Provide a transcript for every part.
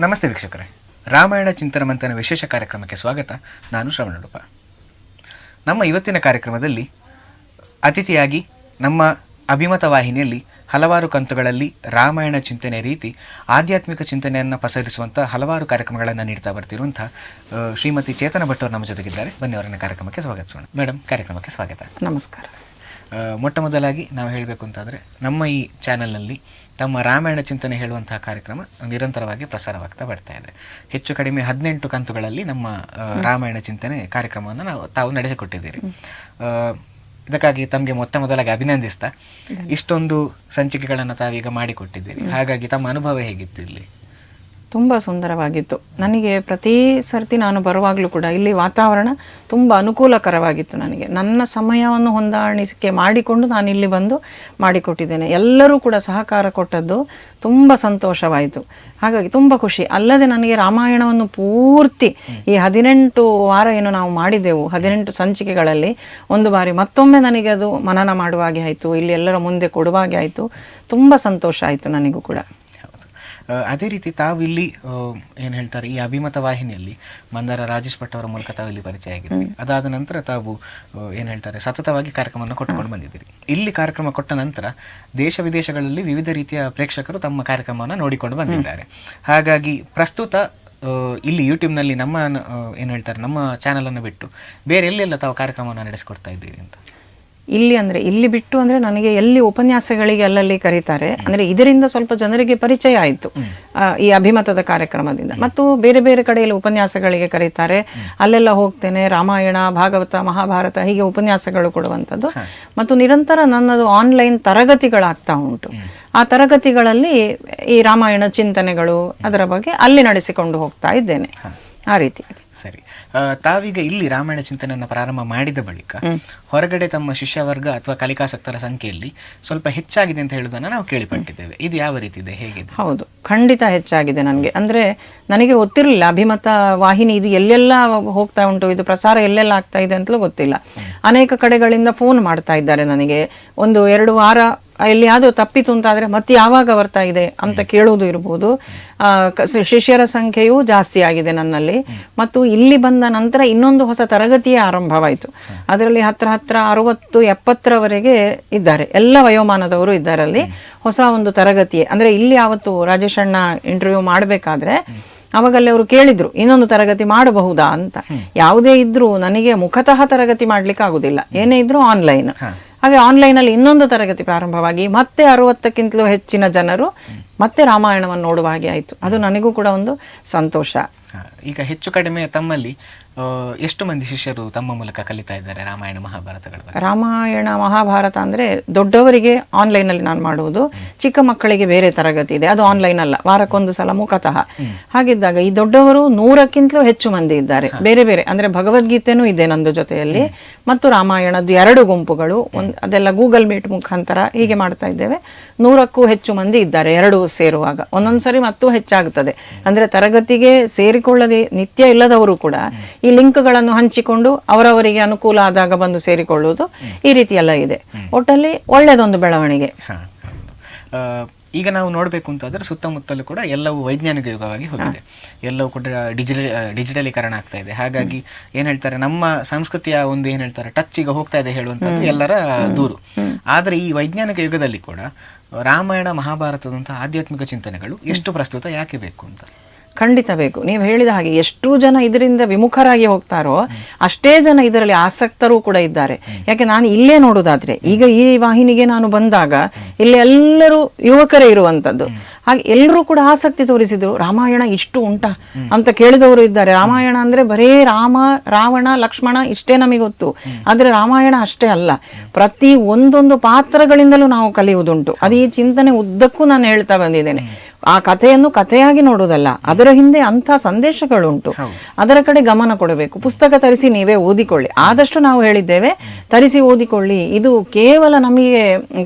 ನಮಸ್ತೆ ವೀಕ್ಷಕರೇ, ರಾಮಾಯಣ ಚಿಂತನ ಮಂಥನ ವಿಶೇಷ ಕಾರ್ಯಕ್ರಮಕ್ಕೆ ಸ್ವಾಗತ. ನಾನು ಶ್ರವಣಡುಪ. ನಮ್ಮ ಇವತ್ತಿನ ಕಾರ್ಯಕ್ರಮದಲ್ಲಿ ಅತಿಥಿಯಾಗಿ ನಮ್ಮ ಅಭಿಮತ ವಾಹಿನಿಯಲ್ಲಿ ಹಲವಾರು ಕಂತುಗಳಲ್ಲಿ ರಾಮಾಯಣ ಚಿಂತನೆ ರೀತಿ ಆಧ್ಯಾತ್ಮಿಕ ಚಿಂತನೆಯನ್ನು ಪಸರಿಸುವಂಥ ಹಲವಾರು ಕಾರ್ಯಕ್ರಮಗಳನ್ನು ನೀಡ್ತಾ ಬರ್ತಿರುವಂಥ ಶ್ರೀಮತಿ ಚೇತನ ಭಟ್ ಅವರು ನಮ್ಮ ಜೊತೆಗಿದ್ದಾರೆ. ಬನ್ನಿ ಅವರನ್ನ ಕಾರ್ಯಕ್ರಮಕ್ಕೆ ಸ್ವಾಗತಿಸೋಣ. ಮೇಡಮ್, ಕಾರ್ಯಕ್ರಮಕ್ಕೆ ಸ್ವಾಗತ. ನಮಸ್ಕಾರ. ಮೊಟ್ಟ ಮೊದಲಾಗಿ ನಾವು ಹೇಳಬೇಕು ಅಂತಾದರೆ, ನಮ್ಮ ಈ ಚಾನಲ್ನಲ್ಲಿ ತಮ್ಮ ರಾಮಾಯಣ ಚಿಂತನೆ ಹೇಳುವಂತಹ ಕಾರ್ಯಕ್ರಮ ನಿರಂತರವಾಗಿ ಪ್ರಸಾರವಾಗ್ತಾ ಬರ್ತಾ ಇದೆ. ಹೆಚ್ಚು ಕಡಿಮೆ 18 ಕಂತುಗಳಲ್ಲಿ ನಮ್ಮ ರಾಮಾಯಣ ಚಿಂತನೆ ಕಾರ್ಯಕ್ರಮವನ್ನು ತಾವು ನಡೆಸಿಕೊಟ್ಟಿದ್ದೀರಿ. ಇದಕ್ಕಾಗಿ ತಮಗೆ ಮೊಟ್ಟ ಮೊದಲಾಗಿ ಅಭಿನಂದಿಸ್ತಾ, ಇಷ್ಟೊಂದು ಸಂಚಿಕೆಗಳನ್ನು ತಾವೀಗ ಮಾಡಿಕೊಟ್ಟಿದ್ದೀರಿ. ಹಾಗಾಗಿ ತಮ್ಮ ಅನುಭವ ಹೇಗಿತ್ತು ಇಲ್ಲಿ? ತುಂಬ ಸುಂದರವಾಗಿತ್ತು. ನನಗೆ ಪ್ರತಿ ಸರ್ತಿ ನಾನು ಬರುವಾಗಲೂ ಕೂಡ ಇಲ್ಲಿ ವಾತಾವರಣ ತುಂಬ ಅನುಕೂಲಕರವಾಗಿತ್ತು. ನನಗೆ ನನ್ನ ಸಮಯವನ್ನು ಹೊಂದಾಣಿಕೆ ಮಾಡಿಕೊಂಡು ನಾನು ಇಲ್ಲಿ ಬಂದು ಮಾಡಿಕೊಟ್ಟಿದ್ದೇನೆ. ಎಲ್ಲರೂ ಕೂಡ ಸಹಕಾರ ಕೊಟ್ಟದ್ದು ತುಂಬ ಸಂತೋಷವಾಯಿತು. ಹಾಗಾಗಿ ತುಂಬ ಖುಷಿ. ಅಲ್ಲದೆ ನನಗೆ ರಾಮಾಯಣವನ್ನು ಪೂರ್ತಿ ಈ 18 ವಾರ ಏನು ನಾವು ಮಾಡಿದೆವು, 18 ಸಂಚಿಕೆಗಳಲ್ಲಿ ಒಂದು ಬಾರಿ ಮತ್ತೊಮ್ಮೆ ನನಗೆ ಅದು ಮನನ ಮಾಡುವಾಗೆ ಆಯಿತು, ಇಲ್ಲಿ ಎಲ್ಲರ ಮುಂದೆ ಕೊಡುವಾಗೆ ಆಯಿತು. ತುಂಬ ಸಂತೋಷ ಆಯಿತು ನನಗೂ ಕೂಡ. ಅದೇ ರೀತಿ ತಾವು ಇಲ್ಲಿ ಏನು ಹೇಳ್ತಾರೆ, ಈ ಅಭಿಮತ ವಾಹಿನಿಯಲ್ಲಿ ಮಂದಾರ ರಾಜೇಶ್ ಭಟ್ ಅವರ ಮೂಲಕ ತಾವು ಇಲ್ಲಿ ಪರಿಚಯ ಆಗಿದ್ದೀರಿ. ಅದಾದ ನಂತರ ತಾವು ಏನು ಹೇಳ್ತಾರೆ, ಸತತವಾಗಿ ಕಾರ್ಯಕ್ರಮವನ್ನು ಕೊಟ್ಟುಕೊಂಡು ಬಂದಿದ್ದೀರಿ. ಇಲ್ಲಿ ಕಾರ್ಯಕ್ರಮ ಕೊಟ್ಟ ನಂತರ ದೇಶ ವಿದೇಶಗಳಲ್ಲಿ ವಿವಿಧ ರೀತಿಯ ಪ್ರೇಕ್ಷಕರು ತಮ್ಮ ಕಾರ್ಯಕ್ರಮವನ್ನು ನೋಡಿಕೊಂಡು ಬಂದಿದ್ದಾರೆ. ಹಾಗಾಗಿ ಪ್ರಸ್ತುತ ಇಲ್ಲಿ ಯೂಟ್ಯೂಬ್ನಲ್ಲಿ ನಮ್ಮ ಏನು ಹೇಳ್ತಾರೆ, ನಮ್ಮ ಚಾನಲನ್ನು ಬಿಟ್ಟು ಬೇರೆ ಎಲ್ಲೆಲ್ಲ ತಾವು ಕಾರ್ಯಕ್ರಮವನ್ನು ನಡೆಸಿಕೊಡ್ತಾ ಇದ್ದೀರಿ ಅಂತ? ಇಲ್ಲಿ ಬಿಟ್ಟು ಅಂದರೆ ನನಗೆ ಎಲ್ಲಿ ಉಪನ್ಯಾಸಗಳಿಗೆ ಅಲ್ಲಲ್ಲಿ ಕರೀತಾರೆ. ಅಂದರೆ ಇದರಿಂದ ಸ್ವಲ್ಪ ಜನರಿಗೆ ಪರಿಚಯ ಆಯಿತು ಈ ಅಭಿಮತದ ಕಾರ್ಯಕ್ರಮದಿಂದ. ಮತ್ತು ಬೇರೆ ಬೇರೆ ಕಡೆಯಲ್ಲಿ ಉಪನ್ಯಾಸಗಳಿಗೆ ಕರೀತಾರೆ, ಅಲ್ಲೆಲ್ಲ ಹೋಗ್ತೇನೆ. ರಾಮಾಯಣ, ಭಾಗವತ, ಮಹಾಭಾರತ ಹೀಗೆ ಉಪನ್ಯಾಸಗಳು ಕೊಡುವಂಥದ್ದು. ಮತ್ತು ನಿರಂತರ ನನ್ನದು ಆನ್ಲೈನ್ ತರಗತಿಗಳಾಗ್ತಾ ಉಂಟು. ಆ ತರಗತಿಗಳಲ್ಲಿ ಈ ರಾಮಾಯಣ ಚಿಂತನೆಗಳು ಅದರ ಬಗ್ಗೆ ಅಲ್ಲಿ ನಡೆಸಿಕೊಂಡು ಹೋಗ್ತಾ ಇದ್ದೇನೆ. ಆ ರೀತಿ. ಸರಿ, ತಾವೀಗ ಇಲ್ಲಿ ರಾಮಾಯಣ ಚಿಂತನೆಯನ್ನು ಪ್ರಾರಂಭ ಮಾಡಿದ ಬಳಿಕ ಹೊರಗಡೆ ತಮ್ಮ ಶಿಷ್ಯವರ್ಗ ಅಥವಾ ಕಲಿಕಾಸಕ್ತರ ಸಂಖ್ಯೆಯಲ್ಲಿ ಸ್ವಲ್ಪ ಹೆಚ್ಚಾಗಿದೆ ಅಂತ ಹೇಳುವುದನ್ನು ನಾವು ಕೇಳಿಪಟ್ಟಿದ್ದೇವೆ. ಇದು ಯಾವ ರೀತಿ ಇದೆ, ಹೇಗಿದೆ? ಹೌದು, ಖಂಡಿತ ಹೆಚ್ಚಾಗಿದೆ. ನನಗೆ ಗೊತ್ತಿರಲಿಲ್ಲ ಅಭಿಮತ ವಾಹಿನಿ ಇದು ಎಲ್ಲೆಲ್ಲ ಹೋಗ್ತಾ ಉಂಟು, ಇದು ಪ್ರಸಾರ ಎಲ್ಲೆಲ್ಲ ಆಗ್ತಾ ಇದೆ ಅಂತಲೂ ಗೊತ್ತಿಲ್ಲ. ಅನೇಕ ಕಡೆಗಳಿಂದ ಫೋನ್ ಮಾಡ್ತಾ ಇದ್ದಾರೆ ನನಗೆ. 1-2 ವಾರ ಇಲ್ಲಿ ಯಾವುದೋ ತಪ್ಪಿತು ಅಂತಾದರೆ ಮತ್ತೆ ಯಾವಾಗ ಬರ್ತಾ ಇದೆ ಅಂತ ಕೇಳುವುದು ಇರ್ಬೋದು. ಶಿಷ್ಯರ ಸಂಖ್ಯೆಯೂ ಜಾಸ್ತಿ ಆಗಿದೆ ನನ್ನಲ್ಲಿ. ಮತ್ತು ಇಲ್ಲಿ ಬಂದ ನಂತರ ಇನ್ನೊಂದು ಹೊಸ ತರಗತಿಯೇ ಆರಂಭವಾಯಿತು. ಅದರಲ್ಲಿ ಹತ್ರ 60-70ರವರೆಗೆ ಇದ್ದಾರೆ, ಎಲ್ಲ ವಯೋಮಾನದವರು ಇದ್ದಾರೆ. ಅಲ್ಲಿ ಹೊಸ ಒಂದು ತರಗತಿಯೇ. ಅಂದರೆ ಇಲ್ಲಿ ಆವತ್ತು ರಾಜೇಶ್ ಅಣ್ಣ ಇಂಟರ್ವ್ಯೂ ಮಾಡಬೇಕಾದ್ರೆ ಅವಾಗಲ್ಲಿ ಅವರು ಕೇಳಿದ್ರು, ಇನ್ನೊಂದು ತರಗತಿ ಮಾಡಬಹುದಾ ಅಂತ. ಯಾವುದೇ ಇದ್ರೂ ನನಗೆ ಮುಖತಃ ತರಗತಿ ಮಾಡ್ಲಿಕ್ಕೆ ಆಗುದಿಲ್ಲ, ಏನೇ ಇದ್ರೂ ಆನ್ಲೈನ್. ಹಾಗೆ ಆನ್ಲೈನಲ್ಲಿ ಇನ್ನೊಂದು ತರಗತಿ ಪ್ರಾರಂಭವಾಗಿ ಮತ್ತೆ 60ಕ್ಕಿಂತಲೂ ಹೆಚ್ಚಿನ ಜನರು ಮತ್ತೆ ರಾಮಾಯಣವನ್ನು ನೋಡುವ ಹಾಗೆ ಆಯಿತು. ಅದು ನನಗೂ ಕೂಡ ಒಂದು ಸಂತೋಷ. ಈಗ ಹೆಚ್ಚು ಕಡಿಮೆ ತಮ್ಮಲ್ಲಿ ಎಷ್ಟು ಮಂದಿ ಶಿಷ್ಯರು ತಮ್ಮ ಮೂಲಕ ಕಲಿತಾ ಇದ್ದಾರೆ ರಾಮಾಯಣ ಮಹಾಭಾರತಗಳ? ರಾಮಾಯಣ ಮಹಾಭಾರತ ಅಂದರೆ ದೊಡ್ಡವರಿಗೆ ಆನ್ಲೈನಲ್ಲಿ ನಾನು ಮಾಡುವುದು, ಚಿಕ್ಕ ಮಕ್ಕಳಿಗೆ ಬೇರೆ ತರಗತಿ ಇದೆ, ಅದು ಆನ್ಲೈನ್ ಅಲ್ಲ, ವಾರಕ್ಕೊಂದು ಸಲ ಮುಖತಃ. ಹಾಗಿದ್ದಾಗ ಈ ದೊಡ್ಡವರು 100ಕ್ಕಿಂತಲೂ ಹೆಚ್ಚು ಮಂದಿ ಇದ್ದಾರೆ. ಬೇರೆ ಬೇರೆ ಅಂದರೆ ಭಗವದ್ಗೀತೆನೂ ಇದೆ ನಂದು ಜೊತೆಯಲ್ಲಿ, ಮತ್ತು ರಾಮಾಯಣದ್ದು 2 ಗುಂಪುಗಳು, ಅದೆಲ್ಲ ಗೂಗಲ್ ಮೀಟ್ ಮುಖಾಂತರ ಹೀಗೆ ಮಾಡ್ತಾ ಇದ್ದೇವೆ. 100ಕ್ಕೂ ಹೆಚ್ಚು ಮಂದಿ ಇದ್ದಾರೆ 2 ಸೇರುವಾಗ. ಒಂದೊಂದ್ಸರಿ ಮತ್ತೂ ಹೆಚ್ಚಾಗುತ್ತದೆ. ಅಂದರೆ ತರಗತಿಗೆ ಸೇರಿಕೊಳ್ಳದೆ ನಿತ್ಯ ಇಲ್ಲದವರು ಕೂಡ ಈ ಲಿಂಕ್ಗಳನ್ನು ಹಂಚಿಕೊಂಡು ಅವರವರಿಗೆ ಅನುಕೂಲ ಆದಾಗ ಬಂದು ಸೇರಿಕೊಳ್ಳುವುದು, ಈ ರೀತಿ ಎಲ್ಲ ಇದೆ. ಒಟ್ಟಲ್ಲಿ ಒಳ್ಳೆಯದೊಂದು ಬೆಳವಣಿಗೆ. ಈಗ ನಾವು ನೋಡಬೇಕು ಅಂತಾದ್ರೆ ಸುತ್ತಮುತ್ತಲೂ ಕೂಡ ಎಲ್ಲವೂ ವೈಜ್ಞಾನಿಕ ಯುಗವಾಗಿ ಹೋಗಿದೆ. ಎಲ್ಲವೂ ಕೂಡ ಡಿಜಿಟಲೀಕರಣ ಆಗ್ತಾ ಇದೆ. ಹಾಗಾಗಿ ಏನ್ ಹೇಳ್ತಾರೆ, ನಮ್ಮ ಸಂಸ್ಕೃತಿಯ ಒಂದು ಏನ್ ಹೇಳ್ತಾರೆ ಟಚ್ ಈಗ ಹೋಗ್ತಾ ಇದೆ ಹೇಳುವಂಥದ್ದು ಎಲ್ಲರ ದೂರು. ಆದ್ರೆ ಈ ವೈಜ್ಞಾನಿಕ ಯುಗದಲ್ಲಿ ಕೂಡ ರಾಮಾಯಣ ಮಹಾಭಾರತದಂತಹ ಆಧ್ಯಾತ್ಮಿಕ ಚಿಂತನೆಗಳು ಎಷ್ಟು ಪ್ರಸ್ತುತ, ಯಾಕೆ ಬೇಕು ಅಂತ? ಖಂಡಿತ ಬೇಕು. ನೀವು ಹೇಳಿದ ಹಾಗೆ ಎಷ್ಟು ಜನ ಇದರಿಂದ ವಿಮುಖರಾಗಿ ಹೋಗ್ತಾರೋ ಅಷ್ಟೇ ಜನ ಇದರಲ್ಲಿ ಆಸಕ್ತರು ಕೂಡ ಇದ್ದಾರೆ. ಯಾಕೆ ನಾನು ಇಲ್ಲೇ ನೋಡುವುದಾದ್ರೆ, ಈಗ ಈ ವಾಹಿನಿಗೆ ನಾನು ಬಂದಾಗ ಇಲ್ಲಿ ಎಲ್ಲರೂ ಯುವಕರೇ ಇರುವಂಥದ್ದು. ಹಾಗೆ ಎಲ್ಲರೂ ಕೂಡ ಆಸಕ್ತಿ ತೋರಿಸಿದ್ರು. ರಾಮಾಯಣ ಇಷ್ಟು ಉಂಟಾ ಅಂತ ಕೇಳಿದವರು ಇದ್ದಾರೆ. ರಾಮಾಯಣ ಅಂದ್ರೆ ಬರೇ ರಾಮ, ರಾವಣ, ಲಕ್ಷ್ಮಣ ಇಷ್ಟೇ ನಮಗೆ ಗೊತ್ತು. ಆದ್ರೆ ರಾಮಾಯಣ ಅಷ್ಟೇ ಅಲ್ಲ, ಪ್ರತಿ ಒಂದೊಂದು ಪಾತ್ರಗಳಿಂದಲೂ ನಾವು ಕಲಿಯುವುದುಂಟು. ಅದು ಈ ಚಿಂತನೆ ಉದ್ದಕ್ಕೂ ನಾನು ಹೇಳ್ತಾ ಬಂದಿದ್ದೇನೆ. ಆ ಕಥೆಯನ್ನು ಕಥೆಯಾಗಿ ನೋಡುವುದಲ್ಲ, ಅದರ ಹಿಂದೆ ಅಂಥ ಸಂದೇಶಗಳುಂಟು. ಅದರ ಕಡೆ ಗಮನ ಕೊಡಬೇಕು. ಪುಸ್ತಕ ತರಿಸಿ ನೀವೇ ಓದಿಕೊಳ್ಳಿ, ಆದಷ್ಟು ನಾವು ಹೇಳಿದ್ದೇವೆ, ತರಿಸಿ ಓದಿಕೊಳ್ಳಿ. ಇದು ಕೇವಲ ನಮಗೆ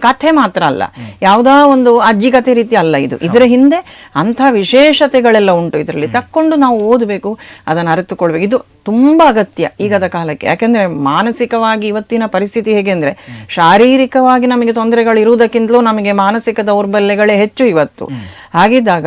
ಕಥೆ ಮಾತ್ರ ಅಲ್ಲ, ಯಾವುದೋ ಒಂದು ಅಜ್ಜಿ ಕಥೆ ರೀತಿ ಅಲ್ಲ ಇದು. ಇದರ ಹಿಂದೆ ಅಂಥ ವಿಶೇಷತೆಗಳೆಲ್ಲ ಉಂಟು. ಇದರಲ್ಲಿ ತಕ್ಕೊಂಡು ನಾವು ಓದಬೇಕು, ಅದನ್ನು ಅರಿತುಕೊಳ್ಬೇಕು. ಇದು ತುಂಬ ಅಗತ್ಯ ಈಗದ ಕಾಲಕ್ಕೆ. ಯಾಕೆಂದ್ರೆ ಮಾನಸಿಕವಾಗಿ ಇವತ್ತಿನ ಪರಿಸ್ಥಿತಿ ಹೇಗೆ ಅಂದ್ರೆ, ಶಾರೀರಿಕವಾಗಿ ನಮಗೆ ತೊಂದರೆಗಳು ಇರುವುದಕ್ಕಿಂತಲೂ ನಮಗೆ ಮಾನಸಿಕ ದೌರ್ಬಲ್ಯಗಳೇ ಹೆಚ್ಚು ಇವತ್ತು. ಹಾಗಿದ್ದಾಗ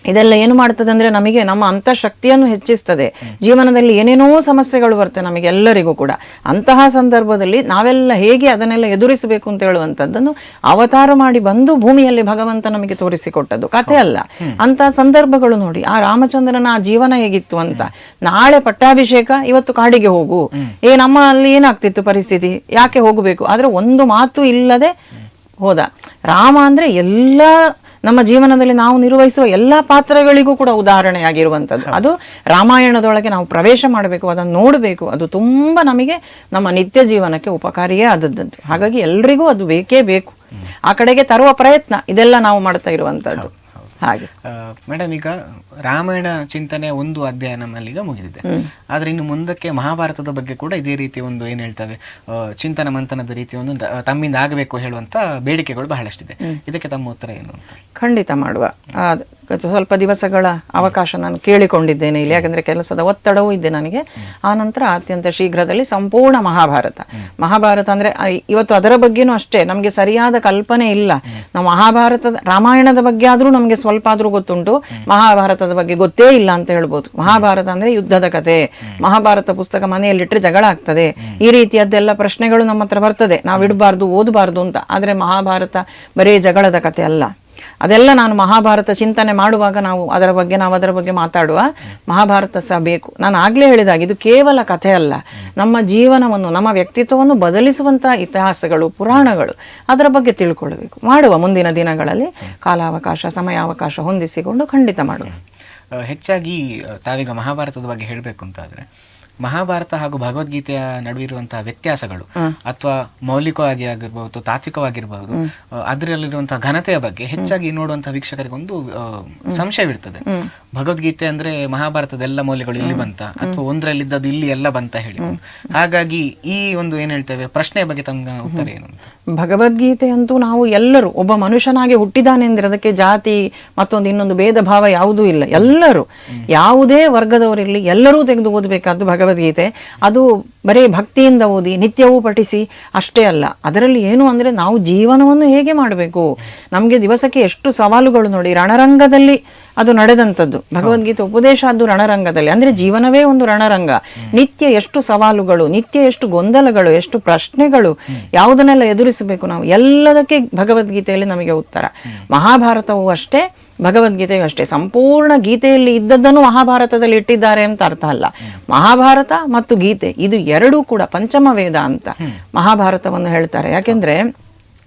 ಇದೆಲ್ಲ ಏನು ಮಾಡ್ತದೆ ಅಂದ್ರೆ ನಮಗೆ ನಮ್ಮ ಅಂತಃಶಕ್ತಿಯನ್ನು ಹೆಚ್ಚಿಸ್ತದೆ. ಜೀವನದಲ್ಲಿ ಏನೇನೋ ಸಮಸ್ಯೆಗಳು ಬರ್ತವೆ ನಮಗೆ ಎಲ್ಲರಿಗೂ ಕೂಡ. ಅಂತಹ ಸಂದರ್ಭದಲ್ಲಿ ನಾವೆಲ್ಲ ಹೇಗೆ ಅದನ್ನೆಲ್ಲ ಎದುರಿಸಬೇಕು ಅಂತ ಹೇಳುವಂಥದ್ದನ್ನು ಅವತಾರ ಮಾಡಿ ಬಂದು ಭೂಮಿಯಲ್ಲಿ ಭಗವಂತ ನಮಗೆ ತೋರಿಸಿಕೊಟ್ಟದ್ದು, ಕಥೆ ಅಲ್ಲ. ಅಂತಹ ಸಂದರ್ಭಗಳು ನೋಡಿ, ಆ ರಾಮಚಂದ್ರನ ಆ ಜೀವನ ಹೇಗಿತ್ತು ಅಂತ. ನಾಳೆ ಪಟ್ಟಾಭಿಷೇಕ, ಇವತ್ತು ಕಾಡಿಗೆ ಹೋಗು, ನಮ್ಮ ಅಲ್ಲಿ ಏನಾಗ್ತಿತ್ತು ಪರಿಸ್ಥಿತಿ, ಯಾಕೆ ಹೋಗಬೇಕು? ಆದ್ರೆ ಒಂದು ಮಾತು ಇಲ್ಲದೆ ಹೋದ. ರಾಮ ಅಂದ್ರೆ ಎಲ್ಲ ನಮ್ಮ ಜೀವನದಲ್ಲಿ ನಾವು ನಿರ್ವಹಿಸುವ ಎಲ್ಲ ಪಾತ್ರಗಳಿಗೂ ಕೂಡ ಉದಾಹರಣೆಯಾಗಿರುವಂಥದ್ದು. ಅದು ರಾಮಾಯಣದೊಳಗೆ ನಾವು ಪ್ರವೇಶ ಮಾಡಬೇಕು, ಅದನ್ನು ನೋಡಬೇಕು. ಅದು ತುಂಬ ನಮಗೆ ನಮ್ಮ ನಿತ್ಯ ಜೀವನಕ್ಕೆ ಉಪಕಾರಿಯೇ ಆದದ್ದು. ಹಾಗಾಗಿ ಎಲ್ರಿಗೂ ಅದು ಬೇಕೇ ಬೇಕು. ಆ ಕಡೆಗೆ ತರುವ ಪ್ರಯತ್ನ ಇದೆಲ್ಲ ನಾವು ಮಾಡ್ತಾ ಇರುವಂಥದ್ದು. ಹಾಗೆ ಮೇಡಮ್, ಈಗ ರಾಮಾಯಣ ಚಿಂತನೆ ಒಂದು ಅಧ್ಯಾಯ ನಮ್ಮಲ್ಲಿ ಈಗ ಮುಗಿದಿದೆ. ಆದ್ರೆ ಇನ್ನು ಮುಂದಕ್ಕೆ ಮಹಾಭಾರತದ ಬಗ್ಗೆ ಕೂಡ ಇದೇ ರೀತಿ ಒಂದು ಏನ್ ಹೇಳ್ತವೆ ಚಿಂತನ ಮಂಥನದ ರೀತಿ ಒಂದು ತಮ್ಮಿಂದ ಆಗಬೇಕು ಹೇಳುವಂತ ಬೇಡಿಕೆಗಳು ಬಹಳಷ್ಟಿದೆ. ಇದಕ್ಕೆ ತಮ್ಮ ಉತ್ತರ ಏನು ಅಂತ? ಖಂಡಿತ ಮಾಡುವ. ಸ್ವಲ್ಪ ದಿವಸಗಳ ಅವಕಾಶ ನಾನು ಕೇಳಿಕೊಂಡಿದ್ದೇನೆ ಇಲ್ಲಿ, ಯಾಕಂದ್ರೆ ಕೆಲಸದ ಒತ್ತಡವೂ ಇದೆ ನನಗೆ. ಆ ನಂತರ ಅತ್ಯಂತ ಶೀಘ್ರದಲ್ಲಿ ಸಂಪೂರ್ಣ ಮಹಾಭಾರತ ಅಂದ್ರೆ ಇವತ್ತು ಅದರ ಬಗ್ಗೆನೂ ಅಷ್ಟೇ ನಮಗೆ ಸರಿಯಾದ ಕಲ್ಪನೆ ಇಲ್ಲ. ನಾವು ಮಹಾಭಾರತದ ರಾಮಾಯಣದ ಬಗ್ಗೆ ಆದ್ರೂ ನಮಗೆ ಸ್ವಲ್ಪ ಆದ್ರೂ ಗೊತ್ತುಂಟು, ಮಹಾಭಾರತದ ಬಗ್ಗೆ ಗೊತ್ತೇ ಇಲ್ಲ ಅಂತ ಹೇಳ್ಬೋದು. ಮಹಾಭಾರತ ಅಂದ್ರೆ ಯುದ್ಧದ ಕಥೆ. ಮಹಾಭಾರತ ಪುಸ್ತಕ ಮನೆಯಲ್ಲಿಟ್ಟರೆ ಜಗಳ ಆಗ್ತದೆ, ಈ ರೀತಿಯದ್ದೆಲ್ಲ ಪ್ರಶ್ನೆಗಳು ನಮ್ಮ ಹತ್ರ ಬರ್ತದೆ. ನಾವು ಇಡಬಾರ್ದು, ಓದಬಾರ್ದು ಅಂತ. ಆದ್ರೆ ಮಹಾಭಾರತ ಬರೀ ಜಗಳದ ಕಥೆ ಅಲ್ಲ. ಅದೆಲ್ಲ ನಾನು ಮಹಾಭಾರತ ಚಿಂತನೆ ಮಾಡುವಾಗ ನಾವು ಅದರ ಬಗ್ಗೆ ಮಾತಾಡುವ. ಮಹಾಭಾರತ ಸಹ ಬೇಕು. ನಾನು ಆಗ್ಲೇ ಹೇಳಿದಾಗ ಇದು ಕೇವಲ ಕಥೆ ಅಲ್ಲ, ನಮ್ಮ ಜೀವನವನ್ನು, ನಮ್ಮ ವ್ಯಕ್ತಿತ್ವವನ್ನು ಬದಲಿಸುವಂತಹ ಇತಿಹಾಸಗಳು, ಪುರಾಣಗಳು. ಅದರ ಬಗ್ಗೆ ತಿಳ್ಕೊಳ್ಬೇಕು. ಮಾಡುವ ಮುಂದಿನ ದಿನಗಳಲ್ಲಿ ಕಾಲಾವಕಾಶ, ಸಮಯಾವಕಾಶ ಹೊಂದಿಸಿಕೊಂಡು ಖಂಡಿತ ಮಾಡುವ. ಹೆಚ್ಚಾಗಿ ತಾವೀಗ ಮಹಾಭಾರತದ ಬಗ್ಗೆ ಹೇಳಬೇಕು ಅಂತಾದ್ರೆ, ಮಹಾಭಾರತ ಹಾಗೂ ಭಗವದ್ಗೀತೆಯ ನಡುವಿರುವಂತಹ ವ್ಯತ್ಯಾಸಗಳು ಅಥವಾ ಮೌಲಿಕವಾಗಿ ಆಗಿರ್ಬಹುದು, ತಾತ್ವಿಕವಾಗಿರ್ಬಹುದು, ಅದರಲ್ಲಿರುವಂತಹ ಘನತೆಯ ಬಗ್ಗೆ ಹೆಚ್ಚಾಗಿ ನೋಡುವಂತಹ ವೀಕ್ಷಕರಿಗೆ ಒಂದು ಸಂಶಯವಿರ್ತದೆ. ಭಗವದ್ಗೀತೆ ಅಂದ್ರೆ ಮಹಾಭಾರತದ ಎಲ್ಲ ಮೌಲ್ಯಗಳು ಇಲ್ಲಿ ಬಂತ, ಅಥವಾ ಒಂದರಲ್ಲಿದ್ದದ್ದು ಇಲ್ಲಿ ಎಲ್ಲ ಬಂತ ಹೇಳಿ. ಹಾಗಾಗಿ ಈ ಒಂದು ಏನ್ ಹೇಳ್ತೇವೆ ಪ್ರಶ್ನೆಯ ಬಗ್ಗೆ ತಮ್ಮ ಉತ್ತರ ಏನು? ಭಗವದ್ಗೀತೆ ಅಂತೂ ನಾವು ಎಲ್ಲರೂ, ಒಬ್ಬ ಮನುಷ್ಯನಾಗಿ ಹುಟ್ಟಿದಾನೆ ಅಂದ್ರೆ ಅದಕ್ಕೆ ಜಾತಿ ಮತ್ತೊಂದು ಇನ್ನೊಂದು ಭೇದ ಭಾವ ಯಾವುದೂ ಇಲ್ಲ. ಎಲ್ಲರೂ, ಯಾವುದೇ ವರ್ಗದವರಿರಲಿ, ಎಲ್ಲರೂ ತೆಗೆದು ಓದಬೇಕಾದ್ದು ಭಗವದ್ಗೀತೆ. ಅದು ಬರೀ ಭಕ್ತಿಯಿಂದ ಓದಿ ನಿತ್ಯವೂ ಪಠಿಸಿ ಅಷ್ಟೇ ಅಲ್ಲ. ಅದರಲ್ಲಿ ಏನು ಅಂದ್ರೆ ನಾವು ಜೀವನವನ್ನು ಹೇಗೆ ಮಾಡಬೇಕು, ನಮಗೆ ದಿವಸಕ್ಕೆ ಎಷ್ಟು ಸವಾಲುಗಳು ನೋಡಿ. ರಣರಂಗದಲ್ಲಿ ಅದು ನಡೆದಂಥದ್ದು ಭಗವದ್ಗೀತೆ ಉಪದೇಶ, ಅದು ರಣರಂಗದಲ್ಲಿ. ಅಂದ್ರೆ ಜೀವನವೇ ಒಂದು ರಣರಂಗ. ನಿತ್ಯ ಎಷ್ಟು ಸವಾಲುಗಳು, ನಿತ್ಯ ಎಷ್ಟು ಗೊಂದಲಗಳು, ಎಷ್ಟು ಪ್ರಶ್ನೆಗಳು, ಯಾವುದನ್ನೆಲ್ಲ ಎದುರಿಸಬೇಕು ನಾವು, ಎಲ್ಲದಕ್ಕೆ ಭಗವದ್ಗೀತೆಯಲ್ಲಿ ನಮಗೆ ಉತ್ತರ. ಮಹಾಭಾರತವೂ ಅಷ್ಟೇ, ಭಗವದ್ಗೀತೆಯೂ ಅಷ್ಟೇ. ಸಂಪೂರ್ಣ ಗೀತೆಯಲ್ಲಿ ಇದ್ದದ್ದನ್ನು ಮಹಾಭಾರತದಲ್ಲಿ ಇಟ್ಟಿದ್ದಾರೆ ಅಂತ ಅರ್ಥ ಅಲ್ಲ. ಮಹಾಭಾರತ ಮತ್ತು ಗೀತೆ ಇದು ಎರಡೂ ಕೂಡ ಪಂಚಮ ವೇದ ಅಂತ ಮಹಾಭಾರತವನ್ನು ಹೇಳ್ತಾರೆ. ಯಾಕೆಂದ್ರೆ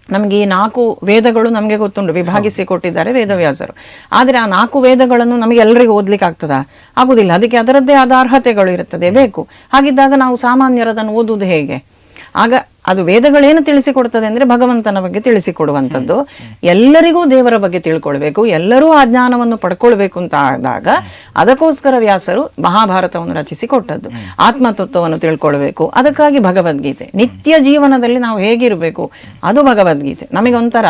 ನಮಗೆ ಈ 4 ವೇದಗಳು ನಮಗೆ ಗೊತ್ತುಂಟು, ವಿಭಾಗಿಸಿ ಕೊಟ್ಟಿದ್ದಾರೆ ವೇದವ್ಯಾಸರು. ಆದರೆ ಆ 4 ವೇದಗಳನ್ನು ನಮಗೆ ಎಲ್ಲರಿಗೂ ಓದ್ಲಿಕ್ಕೆ ಆಗ್ತದಾ? ಆಗುದಿಲ್ಲ. ಅದಕ್ಕೆ ಅದರದ್ದೇ ಆದ ಅರ್ಹತೆಗಳು ಇರುತ್ತದೆ, ಬೇಕು. ಹಾಗಿದ್ದಾಗ ನಾವು ಸಾಮಾನ್ಯರದನ್ನು ಓದುವುದು ಹೇಗೆ? ಆಗ ಅದು ವೇದಗಳೇನು ತಿಳಿಸಿಕೊಡ್ತದೆ ಅಂದ್ರೆ ಭಗವಂತನ ಬಗ್ಗೆ ತಿಳಿಸಿಕೊಡುವಂಥದ್ದು. ಎಲ್ಲರಿಗೂ ದೇವರ ಬಗ್ಗೆ ತಿಳ್ಕೊಳ್ಬೇಕು, ಎಲ್ಲರೂ ಆ ಜ್ಞಾನವನ್ನು ಪಡ್ಕೊಳ್ಬೇಕು ಅಂತ ಆದಾಗ ಅದಕ್ಕೋಸ್ಕರ ವ್ಯಾಸರು ಮಹಾಭಾರತವನ್ನು ರಚಿಸಿಕೊಟ್ಟದ್ದು. ಆತ್ಮತತ್ವವನ್ನು ತಿಳ್ಕೊಳ್ಬೇಕು, ಅದಕ್ಕಾಗಿ ಭಗವದ್ಗೀತೆ. ನಿತ್ಯ ಜೀವನದಲ್ಲಿ ನಾವು ಹೇಗಿರಬೇಕು ಅದು ಭಗವದ್ಗೀತೆ. ನಮಗೊಂಥರ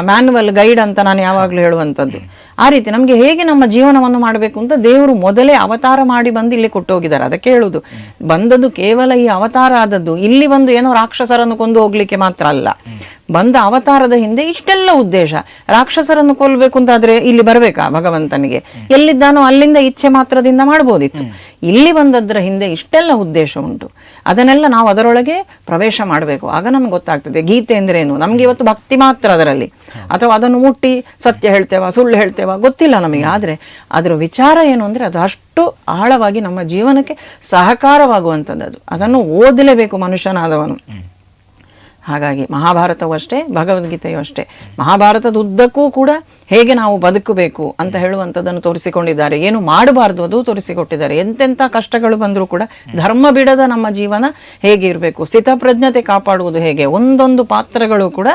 ಮ್ಯಾನ್ಯುವಲ್ ಗೈಡ್ ಅಂತ ನಾನು ಯಾವಾಗಲೂ ಹೇಳುವಂಥದ್ದು. ಆ ರೀತಿ ನಮಗೆ ಹೇಗೆ ನಮ್ಮ ಜೀವನವನ್ನು ಮಾಡಬೇಕು ಅಂತ ದೇವರು ಮೊದಲೇ ಅವತಾರ ಮಾಡಿ ಬಂದು ಇಲ್ಲಿ ಕೊಟ್ಟೋಗಿದ್ದಾರೆ. ಅದಕ್ಕೆ ಹೇಳುದು, ಬಂದದ್ದು ಕೇವಲ ಈ ಅವತಾರ ಆದದ್ದು ಇಲ್ಲಿ ಒಂದು ಏನೋ ರಾಕ್ಷಸರನ್ನು ಕೊಂದು ಹೋಗ್ಲಿಕ್ಕೆ ಮಾತ್ರ ಅಲ್ಲ. ಬಂದ ಅವತಾರದ ಹಿಂದೆ ಇಷ್ಟೆಲ್ಲ ಉದ್ದೇಶ. ರಾಕ್ಷಸರನ್ನು ಕೊಲ್ಲಬೇಕು ಅಂತಾದ್ರೆ ಇಲ್ಲಿ ಬರ್ಬೇಕಾ ಭಗವಂತನಿಗೆ? ಎಲ್ಲಿದ್ದಾನೋ ಅಲ್ಲಿಂದ ಇಚ್ಛೆ ಮಾತ್ರದಿಂದ ಮಾಡ್ಬೋದಿತ್ತು. ಇಲ್ಲಿ ಬಂದದ್ರ ಹಿಂದೆ ಇಷ್ಟೆಲ್ಲ ಉದ್ದೇಶ ಉಂಟು. ಅದನ್ನೆಲ್ಲ ನಾವು ಅದರೊಳಗೆ ಪ್ರವೇಶ ಮಾಡಬೇಕು. ಆಗ ನಮ್ಗೆ ಗೊತ್ತಾಗ್ತದೆ ಗೀತೆ ಅಂದ್ರೆ ಏನು. ನಮ್ಗೆ ಇವತ್ತು ಭಕ್ತಿ ಮಾತ್ರ ಅದರಲ್ಲಿ, ಅಥವಾ ಅದನ್ನು ಮುಟ್ಟಿ ಸತ್ಯ ಹೇಳ್ತೇವ ಸುಳ್ಳು ಹೇಳ್ತೇವ ಗೊತ್ತಿಲ್ಲ ನಮಗೆ. ಆದ್ರೆ ಅದರ ವಿಚಾರ ಏನು ಅಂದ್ರೆ ಅದು ಅಷ್ಟು ಆಳವಾಗಿ ನಮ್ಮ ಜೀವನಕ್ಕೆ ಸಹಕಾರವಾಗುವಂಥದ್ದು. ಅದನ್ನು ಓದಲೇಬೇಕು ಮನುಷ್ಯನಾದವನು. ಹಾಗಾಗಿ ಮಹಾಭಾರತವೂ ಅಷ್ಟೇ, ಭಗವದ್ಗೀತೆಯೂ ಅಷ್ಟೇ. ಮಹಾಭಾರತದ ಉದ್ದಕ್ಕೂ ಕೂಡ ಹೇಗೆ ನಾವು ಬದುಕಬೇಕು ಅಂತ ಹೇಳುವಂಥದ್ದನ್ನು ತೋರಿಸಿಕೊಂಡಿದ್ದಾರೆ. ಏನು ಮಾಡಬಾರ್ದು ಅದು ತೋರಿಸಿಕೊಟ್ಟಿದ್ದಾರೆ. ಎಂತೆಂಥ ಕಷ್ಟಗಳು ಬಂದರೂ ಕೂಡ ಧರ್ಮ ಬಿಡದ ನಮ್ಮ ಜೀವನ ಹೇಗೆ ಇರಬೇಕು, ಸ್ಥಿತಪ್ರಜ್ಞತೆ ಕಾಪಾಡುವುದು ಹೇಗೆ, ಒಂದೊಂದು ಪಾತ್ರಗಳು ಕೂಡ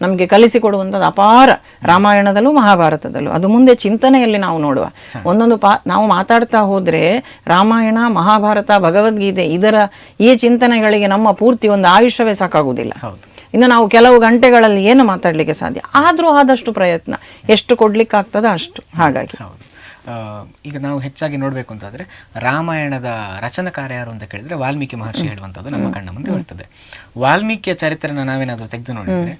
ನಮಗೆ ಕಲಿಸಿಕೊಡುವಂಥದ್ದು ಅಪಾರ. ರಾಮಾಯಣದಲ್ಲೂ ಮಹಾಭಾರತದಲ್ಲೂ ಅದು ಮುಂದೆ ಚಿಂತನೆಯಲ್ಲಿ ನಾವು ನೋಡುವ ಒಂದೊಂದು ನಾವು ಮಾತಾಡ್ತಾ ಹೋದ್ರೆ ರಾಮಾಯಣ, ಮಹಾಭಾರತ, ಭಗವದ್ಗೀತೆ ಈ ಚಿಂತನೆಗಳಿಗೆ ನಮ್ಮ ಪೂರ್ತಿ ಒಂದು ಆಯುಷ್ಯವೇ ಸಾಕಾಗುವುದಿಲ್ಲ. ಇನ್ನು ನಾವು ಕೆಲವು ಗಂಟೆಗಳಲ್ಲಿ ಏನು ಮಾತಾಡ್ಲಿಕ್ಕೆ ಸಾಧ್ಯ. ಆದ್ರೂ ಆದಷ್ಟು ಪ್ರಯತ್ನ ಎಷ್ಟು ಕೊಡ್ಲಿಕ್ಕೆ ಆಗ್ತದ ಅಷ್ಟು. ಹಾಗಾಗಿ ಈಗ ನಾವು ಹೆಚ್ಚಾಗಿ ನೋಡ್ಬೇಕು ಅಂತಾದ್ರೆ ರಾಮಾಯಣದ ರಚನಕಾರ ಯಾರು ಅಂತ ಕೇಳಿದ್ರೆ ವಾಲ್ಮೀಕಿ ಮಹರ್ಷಿ ಹೇಳುವಂಥದ್ದು ನಮ್ಮ ಕಣ್ಣ ಮುಂದೆ ಬರ್ತದೆ. ವಾಲ್ಮೀಕಿಯ ಚರಿತ್ರೆನ ನಾವೇನಾದ್ರೂ ತೆಗೆದು ನೋಡಿದ್ರೆ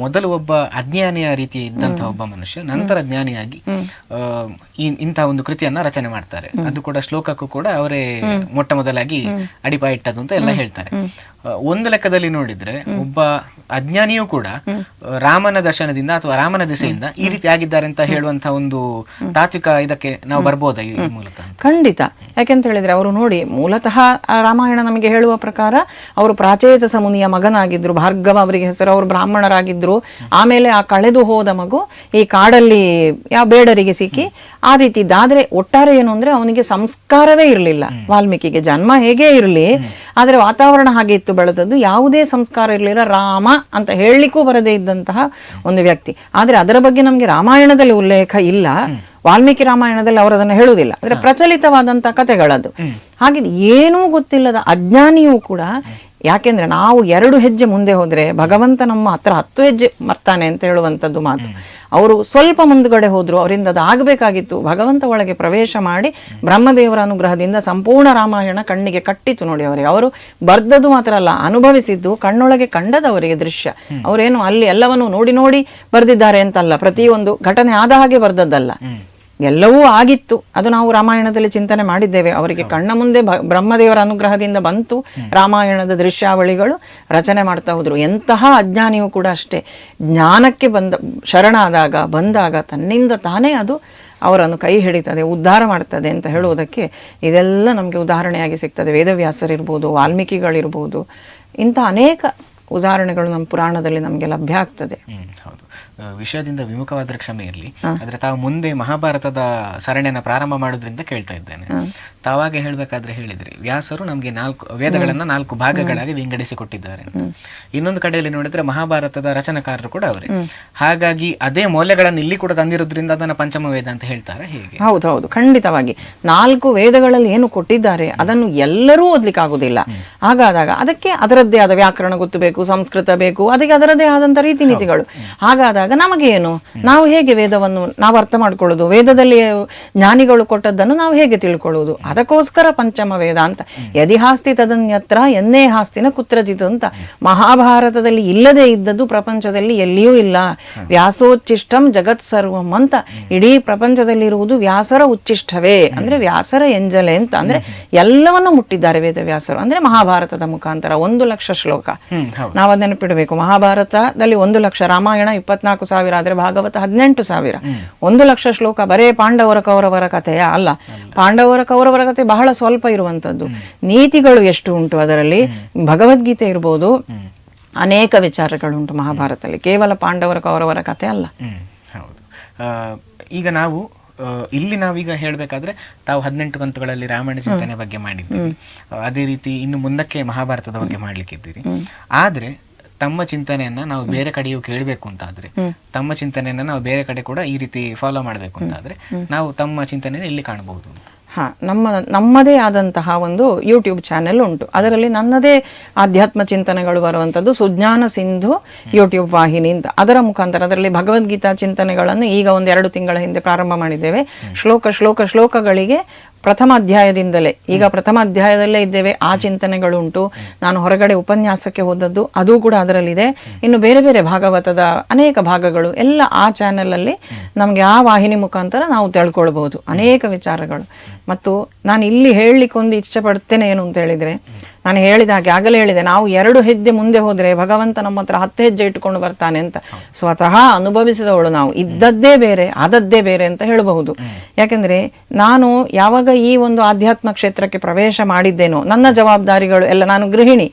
ಮೊದಲು ಒಬ್ಬ ಅಜ್ಞಾನಿಯ ರೀತಿ ಇದ್ದಂತಹ ಒಬ್ಬ ಮನುಷ್ಯ ನಂತರ ಜ್ಞಾನಿಯಾಗಿ ಇಂತಹ ಒಂದು ಕೃತಿಯನ್ನ ರಚನೆ ಮಾಡ್ತಾರೆ. ಅದು ಕೂಡ ಶ್ಲೋಕಕ್ಕೂ ಕೂಡ ಅವರೇ ಮೊಟ್ಟ ಮೊದಲಾಗಿ ಅಡಿಪಾಯ ಇಟ್ಟದ್ದು ಅಂತ ಎಲ್ಲ ಹೇಳ್ತಾರೆ. ಒಂದು ಲೆಕ್ಕದಲ್ಲಿ ನೋಡಿದ್ರೆ ಒಬ್ಬ ಅಜ್ಞಾನಿಯೂ ಕೂಡ ರಾಮನ ದರ್ಶನದಿಂದ ಅಥವಾ ರಾಮನ ದಿಸೆಯಿಂದ ಈ ರೀತಿ ಆಗಿದ್ದಾರೆ ಅಂತ ಹೇಳುವಂತಹ ಒಂದು ತಾತ್ವಿಕ ಇದಕ್ಕೆ ನಾವು ಬರ್ಬೋದಾ ಈ ಮೂಲಕ? ಖಂಡಿತ. ಯಾಕೆಂತ ಹೇಳಿದ್ರೆ ಅವರು ನೋಡಿ, ಮೂಲತಃ ರಾಮಾಯಣ ನಮಗೆ ಹೇಳುವ ಪ್ರಕಾರ ಅವರು ಪ್ರಾಚೇತಸ ಮುನಿಯ ಮಗನಾಗಿದ್ರು, ಭಾರ್ಗವ ಅವರಿಗೆ ಹೆಸರು, ಅವರು ಬ್ರಾಹ್ಮಣರಾಗಿದ್ರು. ಆಮೇಲೆ ಆ ಕಳೆದು ಹೋದ ಮಗು ಈ ಕಾಡಲ್ಲಿ ಯಾವ ಬೇಡರಿಗೆ ಸಿಕ್ಕಿ ಆ ರೀತಿ ಇದ್ದಾದ್ರೆ ಒಟ್ಟಾರೆ ಏನು ಅಂದ್ರೆ ಅವನಿಗೆ ಸಂಸ್ಕಾರವೇ ಇರಲಿಲ್ಲ. ವಾಲ್ಮೀಕಿಗೆ ಜನ್ಮ ಹೇಗೆ ಇರಲಿ, ಆದ್ರೆ ವಾತಾವರಣ ಹಾಗೆ ಇತ್ತು ಬೆಳೆದದ್ದು, ಯಾವುದೇ ಸಂಸ್ಕಾರ ಇರಲಿಲ್ಲ, ರಾಮ ಅಂತ ಹೇಳಲಿಕ್ಕೂ ಬರದೇ ಇದ್ದಂತಹ ಒಂದು ವ್ಯಕ್ತಿ. ಆದ್ರೆ ಅದರ ಬಗ್ಗೆ ನಮ್ಗೆ ರಾಮಾಯಣದಲ್ಲಿ ಉಲ್ಲೇಖ ಇಲ್ಲ, ವಾಲ್ಮೀಕಿ ರಾಮಾಯಣದಲ್ಲಿ ಅವರು ಅದನ್ನು ಹೇಳುವುದಿಲ್ಲ. ಅಂದ್ರೆ ಪ್ರಚಲಿತವಾದಂತಹ ಕಥೆಗಳದು. ಹಾಗೆ ಏನೂ ಗೊತ್ತಿಲ್ಲದ ಅಜ್ಞಾನಿಯೂ ಕೂಡ, ಯಾಕೆಂದ್ರೆ ನಾವು 2 ಹೆಜ್ಜೆ ಮುಂದೆ ಹೋದ್ರೆ ಭಗವಂತ ನಮ್ಮ ಹತ್ರ 10 ಹೆಜ್ಜೆ ಬರ್ತಾನೆ ಅಂತ ಹೇಳುವಂಥದ್ದು ಮಾತು. ಅವರು ಸ್ವಲ್ಪ ಮುಂದುಗಡೆ ಹೋದ್ರು, ಅವರಿಂದ ಅದು ಆಗಬೇಕಾಗಿತ್ತು. ಭಗವಂತ ಒಳಗೆ ಪ್ರವೇಶ ಮಾಡಿ ಬ್ರಹ್ಮದೇವರ ಅನುಗ್ರಹದಿಂದ ಸಂಪೂರ್ಣ ರಾಮಾಯಣ ಕಣ್ಣಿಗೆ ಕಟ್ಟಿತು ನೋಡಿ ಅವರಿಗೆ. ಅವರು ಬರ್ದದ್ದು ಮಾತ್ರ ಅಲ್ಲ, ಅನುಭವಿಸಿದ್ದು, ಕಣ್ಣೊಳಗೆ ಕಂಡದವರಿಗೆ ದೃಶ್ಯ. ಅವರೇನು ಅಲ್ಲಿ ಎಲ್ಲವನ್ನು ನೋಡಿ ನೋಡಿ ಬರ್ದಿದ್ದಾರೆ ಅಂತಲ್ಲ, ಪ್ರತಿಯೊಂದು ಘಟನೆ ಆದ ಹಾಗೆ ಬರ್ದದ್ದಲ್ಲ, ಎಲ್ಲವೂ ಆಗಿತ್ತು. ಅದು ನಾವು ರಾಮಾಯಣದಲ್ಲಿ ಚಿಂತನೆ ಮಾಡಿದ್ದೇವೆ. ಅವರಿಗೆ ಕಣ್ಣ ಮುಂದೆ ಬ್ರಹ್ಮದೇವರ ಅನುಗ್ರಹದಿಂದ ಬಂತು ರಾಮಾಯಣದ ದೃಶ್ಯಾವಳಿಗಳು, ರಚನೆ ಮಾಡ್ತಾ ಹೋದ್ರು. ಎಂತಹ ಅಜ್ಞಾನಿಯೂ ಕೂಡ ಅಷ್ಟೇ, ಜ್ಞಾನಕ್ಕೆ ಬಂದಾಗ ತನ್ನಿಂದ ತಾನೇ ಅದು ಅವರನ್ನು ಕೈ ಹಿಡಿತದೆ, ಉದ್ಧಾರ ಮಾಡ್ತದೆ ಅಂತ ಹೇಳುವುದಕ್ಕೆ ಇದೆಲ್ಲ ನಮಗೆ ಉದಾಹರಣೆಯಾಗಿ ಸಿಗ್ತದೆ. ವೇದವ್ಯಾಸರಿರ್ಬೋದು, ವಾಲ್ಮೀಕಿಗಳಿರ್ಬೋದು, ಇಂಥ ಅನೇಕ ಉದಾಹರಣೆಗಳು ನಮ್ಮ ಪುರಾಣದಲ್ಲಿ ನಮಗೆ ಲಭ್ಯ ಆಗ್ತದೆ. ಹೌದು. ವಿಷಯದಿಂದ ವಿಮುಖವಾದ ಕ್ಷಮೆ ಇರಲಿ. ಆದ್ರೆ ತಾವು ಮುಂದೆ ಮಹಾಭಾರತದ ಸರಣಿಯನ್ನ ಪ್ರಾರಂಭ ಮಾಡೋದ್ರಿಂದ ಕೇಳ್ತಾ ಇದ್ದೇನೆ. ತಾವಾಗೆ ಹೇಳ್ಬೇಕಾದ್ರೆ ಹೇಳಿದ್ರಿ, ವ್ಯಾಸರು ನಮ್ಗೆ 4 ವೇದಗಳನ್ನ 4 ಭಾಗಗಳಾಗಿ ವಿಂಗಡಿಸಿ ಕೊಟ್ಟಿದ್ದಾರೆ ಅಂತ. ಇನ್ನೊಂದು ಕಡೆಯಲ್ಲಿ ನೋಡಿದ್ರೆ ಮಹಾಭಾರತದ ರಚನಾಕಾರರು ಕೂಡ ಅವರೇ. ಹಾಗಾಗಿ ಅದೇ ಮೌಲ್ಯಗಳನ್ನು ಇಲ್ಲಿ ಕೂಡ ತಂದಿರೋದ್ರಿಂದ ಅದನ್ನ ಪಂಚಮ ವೇದ ಅಂತ ಹೇಳ್ತಾರೆ, ಹೇಗೆ? ಹೌದು, ಖಂಡಿತವಾಗಿ 4 ವೇದಗಳಲ್ಲಿ ಏನು ಕೊಟ್ಟಿದ್ದಾರೆ ಅದನ್ನು ಎಲ್ಲರೂ ಓದ್ಲಿಕ್ಕೆ ಆಗುದಿಲ್ಲ. ಹಾಗಾದಾಗ ಅದಕ್ಕೆ ಅದರದ್ದೇ ಆದ ವ್ಯಾಕರಣ ಗೊತ್ತಬೇಕು, ಸಂಸ್ಕೃತ ಬೇಕು, ಅದಕ್ಕೆ ಅದರದೇ ಆದಂತ ರೀತಿ ನೀತಿಗಳು. ಹಾಗಾದಾಗ ನಮಗೆ ಏನು, ನಾವು ಹೇಗೆ ವೇದವನ್ನು ನಾವು ಅರ್ಥ ಮಾಡ್ಕೊಳ್ಳೋದು, ವೇದದಲ್ಲಿ ಜ್ಞಾನಿಗಳು ಕೊಟ್ಟದ್ದನ್ನು ನಾವು ಹೇಗೆ ತಿಳ್ಕೊಳ್ಳುವುದು? ಅದಕ್ಕೋಸ್ಕರ ಪಂಚಮ ವೇದ ಅಂತ. ಯದಿ ಹಾಸ್ತಿ ತದನ್ಯತ್ರ ಎನ್ನೇ ಹಾಸ್ತಿನ ಕುತ್ರಜಿತ್ ಅಂತ. ಮಹಾಭಾರತದಲ್ಲಿ ಇಲ್ಲದೆ ಇದ್ದದ್ದು ಪ್ರಪಂಚದಲ್ಲಿ ಎಲ್ಲಿಯೂ ಇಲ್ಲ. ವ್ಯಾಸೋಚ್ಚಿಷ್ಟಂ ಜಗತ್ ಸರ್ವಂ ಅಂತ. ಇಡೀ ಪ್ರಪಂಚದಲ್ಲಿರುವುದು ವ್ಯಾಸರ ಉಚ್ಚಿಷ್ಟವೇ, ಅಂದ್ರೆ ವ್ಯಾಸರ ಎಂಜಲೆ ಅಂತ. ಅಂದ್ರೆ ಎಲ್ಲವನ್ನು ಮುಟ್ಟಿದ್ದಾರೆ ವೇದವ್ಯಾಸರು, ಅಂದ್ರೆ ಮಹಾಭಾರತದ ಮುಖಾಂತರ. 1,00,000 ಶ್ಲೋಕ ನಾವು ಅದನ್ನ ನೆನಪಿಡಬೇಕು. ಮಹಾಭಾರತದಲ್ಲಿ 1,00,000, ರಾಮಾಯಣ 24,000 ಆದ್ರೆ ಭಾಗವತ 18,000. 1,00,000 ಶ್ಲೋಕ ಬರೇ ಪಾಂಡವರ ಕೌರವರ ಕಥೆಯ ಅಲ್ಲ. ಪಾಂಡವರ ಕೌರವರ ಕಥೆ ಬಹಳ ಸ್ವಲ್ಪ ಇರುವಂತದ್ದು. ನೀತಿಗಳು ಎಷ್ಟು ಉಂಟು ಅದರಲ್ಲಿ. ಭಗವದ್ಗೀತೆ ಇರ್ಬೋದು, ಅನೇಕ ವಿಚಾರಗಳುಂಟು ಮಹಾಭಾರತದಲ್ಲಿ, ಕೇವಲ ಪಾಂಡವರ ಕೌರವರ ಕಥೆ ಅಲ್ಲ. ಹೌದು. ಈಗ ನಾವು ಇಲ್ಲಿ ನಾವೀಗ ಹೇಳಬೇಕಾದ್ರೆ ತಾವು 18 ಕಂತುಗಳಲ್ಲಿ ರಾಮಾಯಣ ಚಿಂತನೆ ಬಗ್ಗೆ ಮಾಡಿದ್ದೀರಿ, ಅದೇ ರೀತಿ ಇನ್ನು ಮುಂದಕ್ಕೆ ಮಹಾಭಾರತದ ಬಗ್ಗೆ ಮಾಡ್ಲಿಕ್ಕಿದ್ದೀರಿ. ಆದ್ರೆ ತಮ್ಮ ಚಿಂತನೆಯನ್ನ ನಾವು ಬೇರೆ ಕಡೆಯೂ ಕೇಳಬೇಕು ಅಂತಾದ್ರೆ, ತಮ್ಮ ಚಿಂತನೆಯನ್ನ ನಾವು ಬೇರೆ ಕಡೆ ಕೂಡ ಈ ರೀತಿ ಫಾಲೋ ಮಾಡಬೇಕು ಅಂತಾದ್ರೆ ನಾವು ತಮ್ಮ ಚಿಂತನೆಯನ್ನು ಇಲ್ಲಿ ಕಾಣಬಹುದು. ನಮ್ಮದೇ ಆದಂತಹ ಒಂದು ಯೂಟ್ಯೂಬ್ ಚಾನೆಲ್ ಉಂಟು. ಅದರಲ್ಲಿ ನನ್ನದೇ ಆಧ್ಯಾತ್ಮ ಚಿಂತನೆಗಳು ಬರುವಂಥದ್ದು ಸುಜ್ಞಾನ ಸಿಂಧು ಯೂಟ್ಯೂಬ್ ವಾಹಿನಿ ಅಂತ. ಅದರ ಮುಖಾಂತರ ಅದರಲ್ಲಿ ಭಗವದ್ಗೀತಾ ಚಿಂತನೆಗಳನ್ನು ಈಗ 1-2 ತಿಂಗಳ ಹಿಂದೆ ಪ್ರಾರಂಭ ಮಾಡಿದ್ದೇವೆ. ಶ್ಲೋಕಗಳಿಗೆ ಪ್ರಥಮ ಅಧ್ಯಾಯದಿಂದಲೇ, ಈಗ ಪ್ರಥಮ ಅಧ್ಯಾಯದಲ್ಲೇ ಇದ್ದೇವೆ. ಆ ಚಿಂತನೆಗಳು ಉಂಟು. ನಾನು ಹೊರಗಡೆ ಉಪನ್ಯಾಸಕ್ಕೆ ಹೋದದ್ದು ಅದು ಕೂಡ ಅದರಲ್ಲಿದೆ. ಇನ್ನು ಬೇರೆ ಬೇರೆ ಭಾಗವತದ ಅನೇಕ ಭಾಗಗಳು ಎಲ್ಲ ಆ ಚಾನೆಲ್ ಅಲ್ಲಿ ನಮಗೆ ಆ ವಾಹಿನಿ ಮುಖಾಂತರ ನಾವು ತಿಳ್ಕೊಳ್ಬಹುದು ಅನೇಕ ವಿಚಾರಗಳು. ಮತ್ತು ನಾನು ಇಲ್ಲಿ ಹೇಳಲಿಕ್ಕೆ ಒಂದು ಇಚ್ಛೆ ಪಡ್ತೇನೆ ಏನು ಅಂತ ಹೇಳಿದ್ರೆ, ನಾನು ಹೇಳಿದ ಹಾಗೆ ಆಗಲೇ ಹೇಳಿದೆ, ನಾವು 2 ಹೆಜ್ಜೆ ಮುಂದೆ ಹೋದ್ರೆ ಭಗವಂತ ನಮ್ಮ ಹತ್ರ 10 ಹೆಜ್ಜೆ ಇಟ್ಟುಕೊಂಡು ಬರ್ತಾನೆ ಅಂತ. ಸ್ವತಃ ಅನುಭವಿಸಿದವಳು ನಾವು. ಇದ್ದದ್ದೇ ಬೇರೆ ಆದದ್ದೇ ಬೇರೆ ಅಂತ ಹೇಳಬಹುದು. ಯಾಕೆಂದ್ರೆ ನಾನು ಯಾವಾಗ ಈ ಒಂದು ಆಧ್ಯಾತ್ಮ ಕ್ಷೇತ್ರಕ್ಕೆ ಪ್ರವೇಶ ಮಾಡಿದ್ದೇನೋ, ನನ್ನ ಜವಾಬ್ದಾರಿಗಳು ಎಲ್ಲ, ನಾನು ಗೃಹಿಣಿ,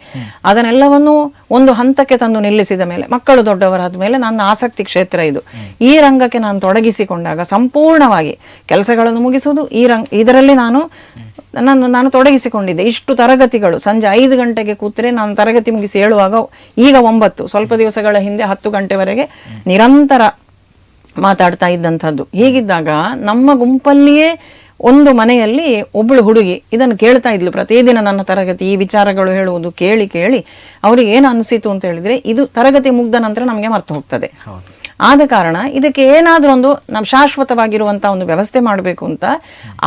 ಅದನ್ನೆಲ್ಲವನ್ನು ಒಂದು ಹಂತಕ್ಕೆ ತಂದು ನಿಲ್ಲಿಸಿದ ಮೇಲೆ, ಮಕ್ಕಳು ದೊಡ್ಡವರಾದ ಮೇಲೆ ನನ್ನ ಆಸಕ್ತಿ ಕ್ಷೇತ್ರ ಇದು. ಈ ರಂಗಕ್ಕೆ ನಾನು ತೊಡಗಿಸಿಕೊಂಡಾಗ ಸಂಪೂರ್ಣವಾಗಿ ಕೆಲಸಗಳನ್ನು ಮುಗಿಸುವುದು ಇದರಲ್ಲಿ ನಾನು ತೊಡಗಿಸಿಕೊಂಡಿದ್ದೆ. ಇಷ್ಟು ತರಗತಿಗಳು, ಸಂಜೆ 5 ಗಂಟೆಗೆ ಕೂತ್ರೆ ನಾನು ತರಗತಿ ಮುಗಿಸಿ ಹೇಳುವಾಗ ಈಗ 9, ಸ್ವಲ್ಪ ದಿವಸಗಳ ಹಿಂದೆ 10 ಗಂಟೆವರೆಗೆ ನಿರಂತರ ಮಾತಾಡ್ತಾ ಇದ್ದಂಥದ್ದು. ಹೀಗಿದ್ದಾಗ ನಮ್ಮ ಗುಂಪಲ್ಲಿಯೇ ಒಂದು ಮನೆಯಲ್ಲಿ ಒಬ್ಬಳು ಹುಡುಗಿ ಇದನ್ನು ಕೇಳ್ತಾ ಇದ್ಲು ಪ್ರತಿದಿನ. ನನ್ನ ತರಗತಿ ಈ ವಿಚಾರಗಳು ಹೇಳುವುದು ಕೇಳಿ ಅವರಿಗೆ ಏನು ಅನಿಸಿತು ಅಂತ ಹೇಳಿದ್ರೆ, ಇದು ತರಗತಿ ಮುಗ್ದ ನಂತರ ನಮಗೆ ಮರ್ತು ಹೋಗ್ತದೆ. ಆದ ಕಾರಣ ಇದಕ್ಕೆ ಏನಾದ್ರೂ ಒಂದು ನಾವು ಶಾಶ್ವತವಾಗಿರುವಂತ ಒಂದು ವ್ಯವಸ್ಥೆ ಮಾಡಬೇಕು ಅಂತ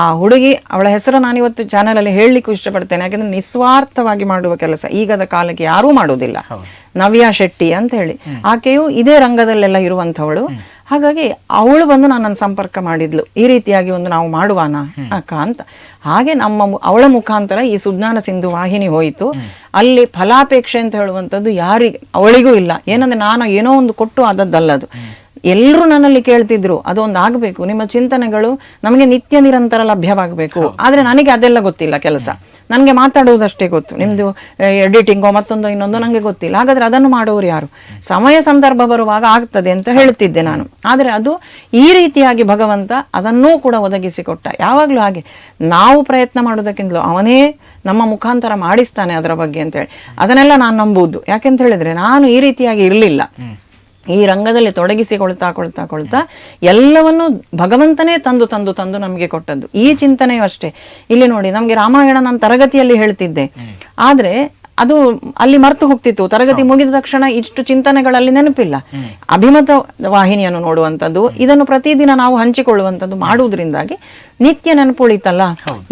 ಆ ಹುಡುಗಿ, ಅವಳ ಹೆಸರು ನಾನು ಇವತ್ತು ಚಾನೆಲ್ ಅಲ್ಲಿ ಹೇಳಲಿಕ್ಕೂ ಇಷ್ಟಪಡ್ತೇನೆ, ಯಾಕಂದ್ರೆ ನಿಸ್ವಾರ್ಥವಾಗಿ ಮಾಡುವ ಕೆಲಸ ಈಗದ ಕಾಲಕ್ಕೆ ಯಾರೂ ಮಾಡುವುದಿಲ್ಲ. ನವ್ಯಾ ಶೆಟ್ಟಿ ಅಂತ ಹೇಳಿ, ಆಕೆಯು ಇದೇ ರಂಗದಲ್ಲೆಲ್ಲ ಇರುವಂಥವಳು. ಹಾಗಾಗಿ ಅವಳು ಬಂದು ನನ್ನನ್ನು ಸಂಪರ್ಕ ಮಾಡಿದ್ಲು, ಈ ರೀತಿಯಾಗಿ ಒಂದು ನಾವು ಮಾಡುವಾನ ಅಕ್ಕ ಅಂತ. ಹಾಗೆ ಅವಳ ಮುಖಾಂತರ ಈ ಸುಜ್ಞಾನ ಸಿಂಧು ವಾಹಿನಿ ಹೋಯಿತು. ಅಲ್ಲಿ ಫಲಾಪೇಕ್ಷೆ ಅಂತ ಹೇಳುವಂಥದ್ದು ಅವಳಿಗೂ ಇಲ್ಲ. ಏನಂದ್ರೆ ನಾನು ಏನೋ ಒಂದು ಕೊಟ್ಟು ಆದದ್ದಲ್ಲದು. ಎಲ್ಲರೂ ನನ್ನಲ್ಲಿ ಕೇಳ್ತಿದ್ರು, ಅದೊಂದು ಆಗಬೇಕು, ನಿಮ್ಮ ಚಿಂತನೆಗಳು ನಮಗೆ ನಿತ್ಯ ನಿರಂತರ ಲಭ್ಯವಾಗಬೇಕು. ಆದ್ರೆ ನನಗೆ ಅದೆಲ್ಲ ಗೊತ್ತಿಲ್ಲ ಕೆಲಸ, ನನಗೆ ಮಾತಾಡುವುದಷ್ಟೇ ಗೊತ್ತು. ನಿಮ್ದು ಎಡಿಟಿಂಗೋ ಮತ್ತೊಂದೋ ಇನ್ನೊಂದೋ ನನಗೆ ಗೊತ್ತಿಲ್ಲ. ಹಾಗಾದ್ರೆ ಅದನ್ನು ಮಾಡೋರು ಯಾರು? ಸಮಯ ಸಂದರ್ಭ ಬರುವಾಗ ಆಗ್ತದೆ ಅಂತ ಹೇಳ್ತಿದ್ದೆ ನಾನು. ಆದ್ರೆ ಅದು ಈ ರೀತಿಯಾಗಿ ಭಗವಂತ ಅದನ್ನೂ ಕೂಡ ಒದಗಿಸಿಕೊಟ್ಟ. ಯಾವಾಗ್ಲೂ ಹಾಗೆ ನಾವು ಪ್ರಯತ್ನ ಮಾಡೋದಕ್ಕಿಂತಲೂ ಅವನೇ ನಮ್ಮ ಮುಖಾಂತರ ಮಾಡಿಸ್ತಾನೆ ಅದರ ಬಗ್ಗೆ ಅಂತೇಳಿ ಅದನ್ನೆಲ್ಲ ನಾನು ನಂಬುವುದು. ಯಾಕೆಂತ ಹೇಳಿದ್ರೆ ನಾನು ಈ ರೀತಿಯಾಗಿ ಇರಲಿಲ್ಲ. ಈ ರಂಗದಲ್ಲಿ ತೊಡಗಿಸಿಕೊಳ್ತಾ ಎಲ್ಲವನ್ನು ಭಗವಂತನೇ ತಂದು ನಮಗೆ ಕೊಟ್ಟದ್ದು. ಈ ಚಿಂತನೆಯೂ ಅಷ್ಟೇ. ಇಲ್ಲಿ ನೋಡಿ, ನಮ್ಗೆ ರಾಮಾಯಣ ನಾನು ತರಗತಿಯಲ್ಲಿ ಹೇಳ್ತಿದ್ದೆ, ಆದ್ರೆ ಅದು ಅಲ್ಲಿ ಮರ್ತು ಹೋಗ್ತಿತ್ತು. ತರಗತಿ ಮುಗಿದ ತಕ್ಷಣ ಇಷ್ಟು ಚಿಂತನೆಗಳಲ್ಲಿ ನೆನಪಿಲ್ಲ. ಅಭಿಮತ ವಾಹಿನಿಯನ್ನು ನೋಡುವಂಥದ್ದು, ಇದನ್ನು ಪ್ರತಿದಿನ ನಾವು ಹಂಚಿಕೊಳ್ಳುವಂಥದ್ದು ಮಾಡುವುದರಿಂದಾಗಿ ನಿತ್ಯ ನೆನಪು ಉಳಿತಲ್ಲ.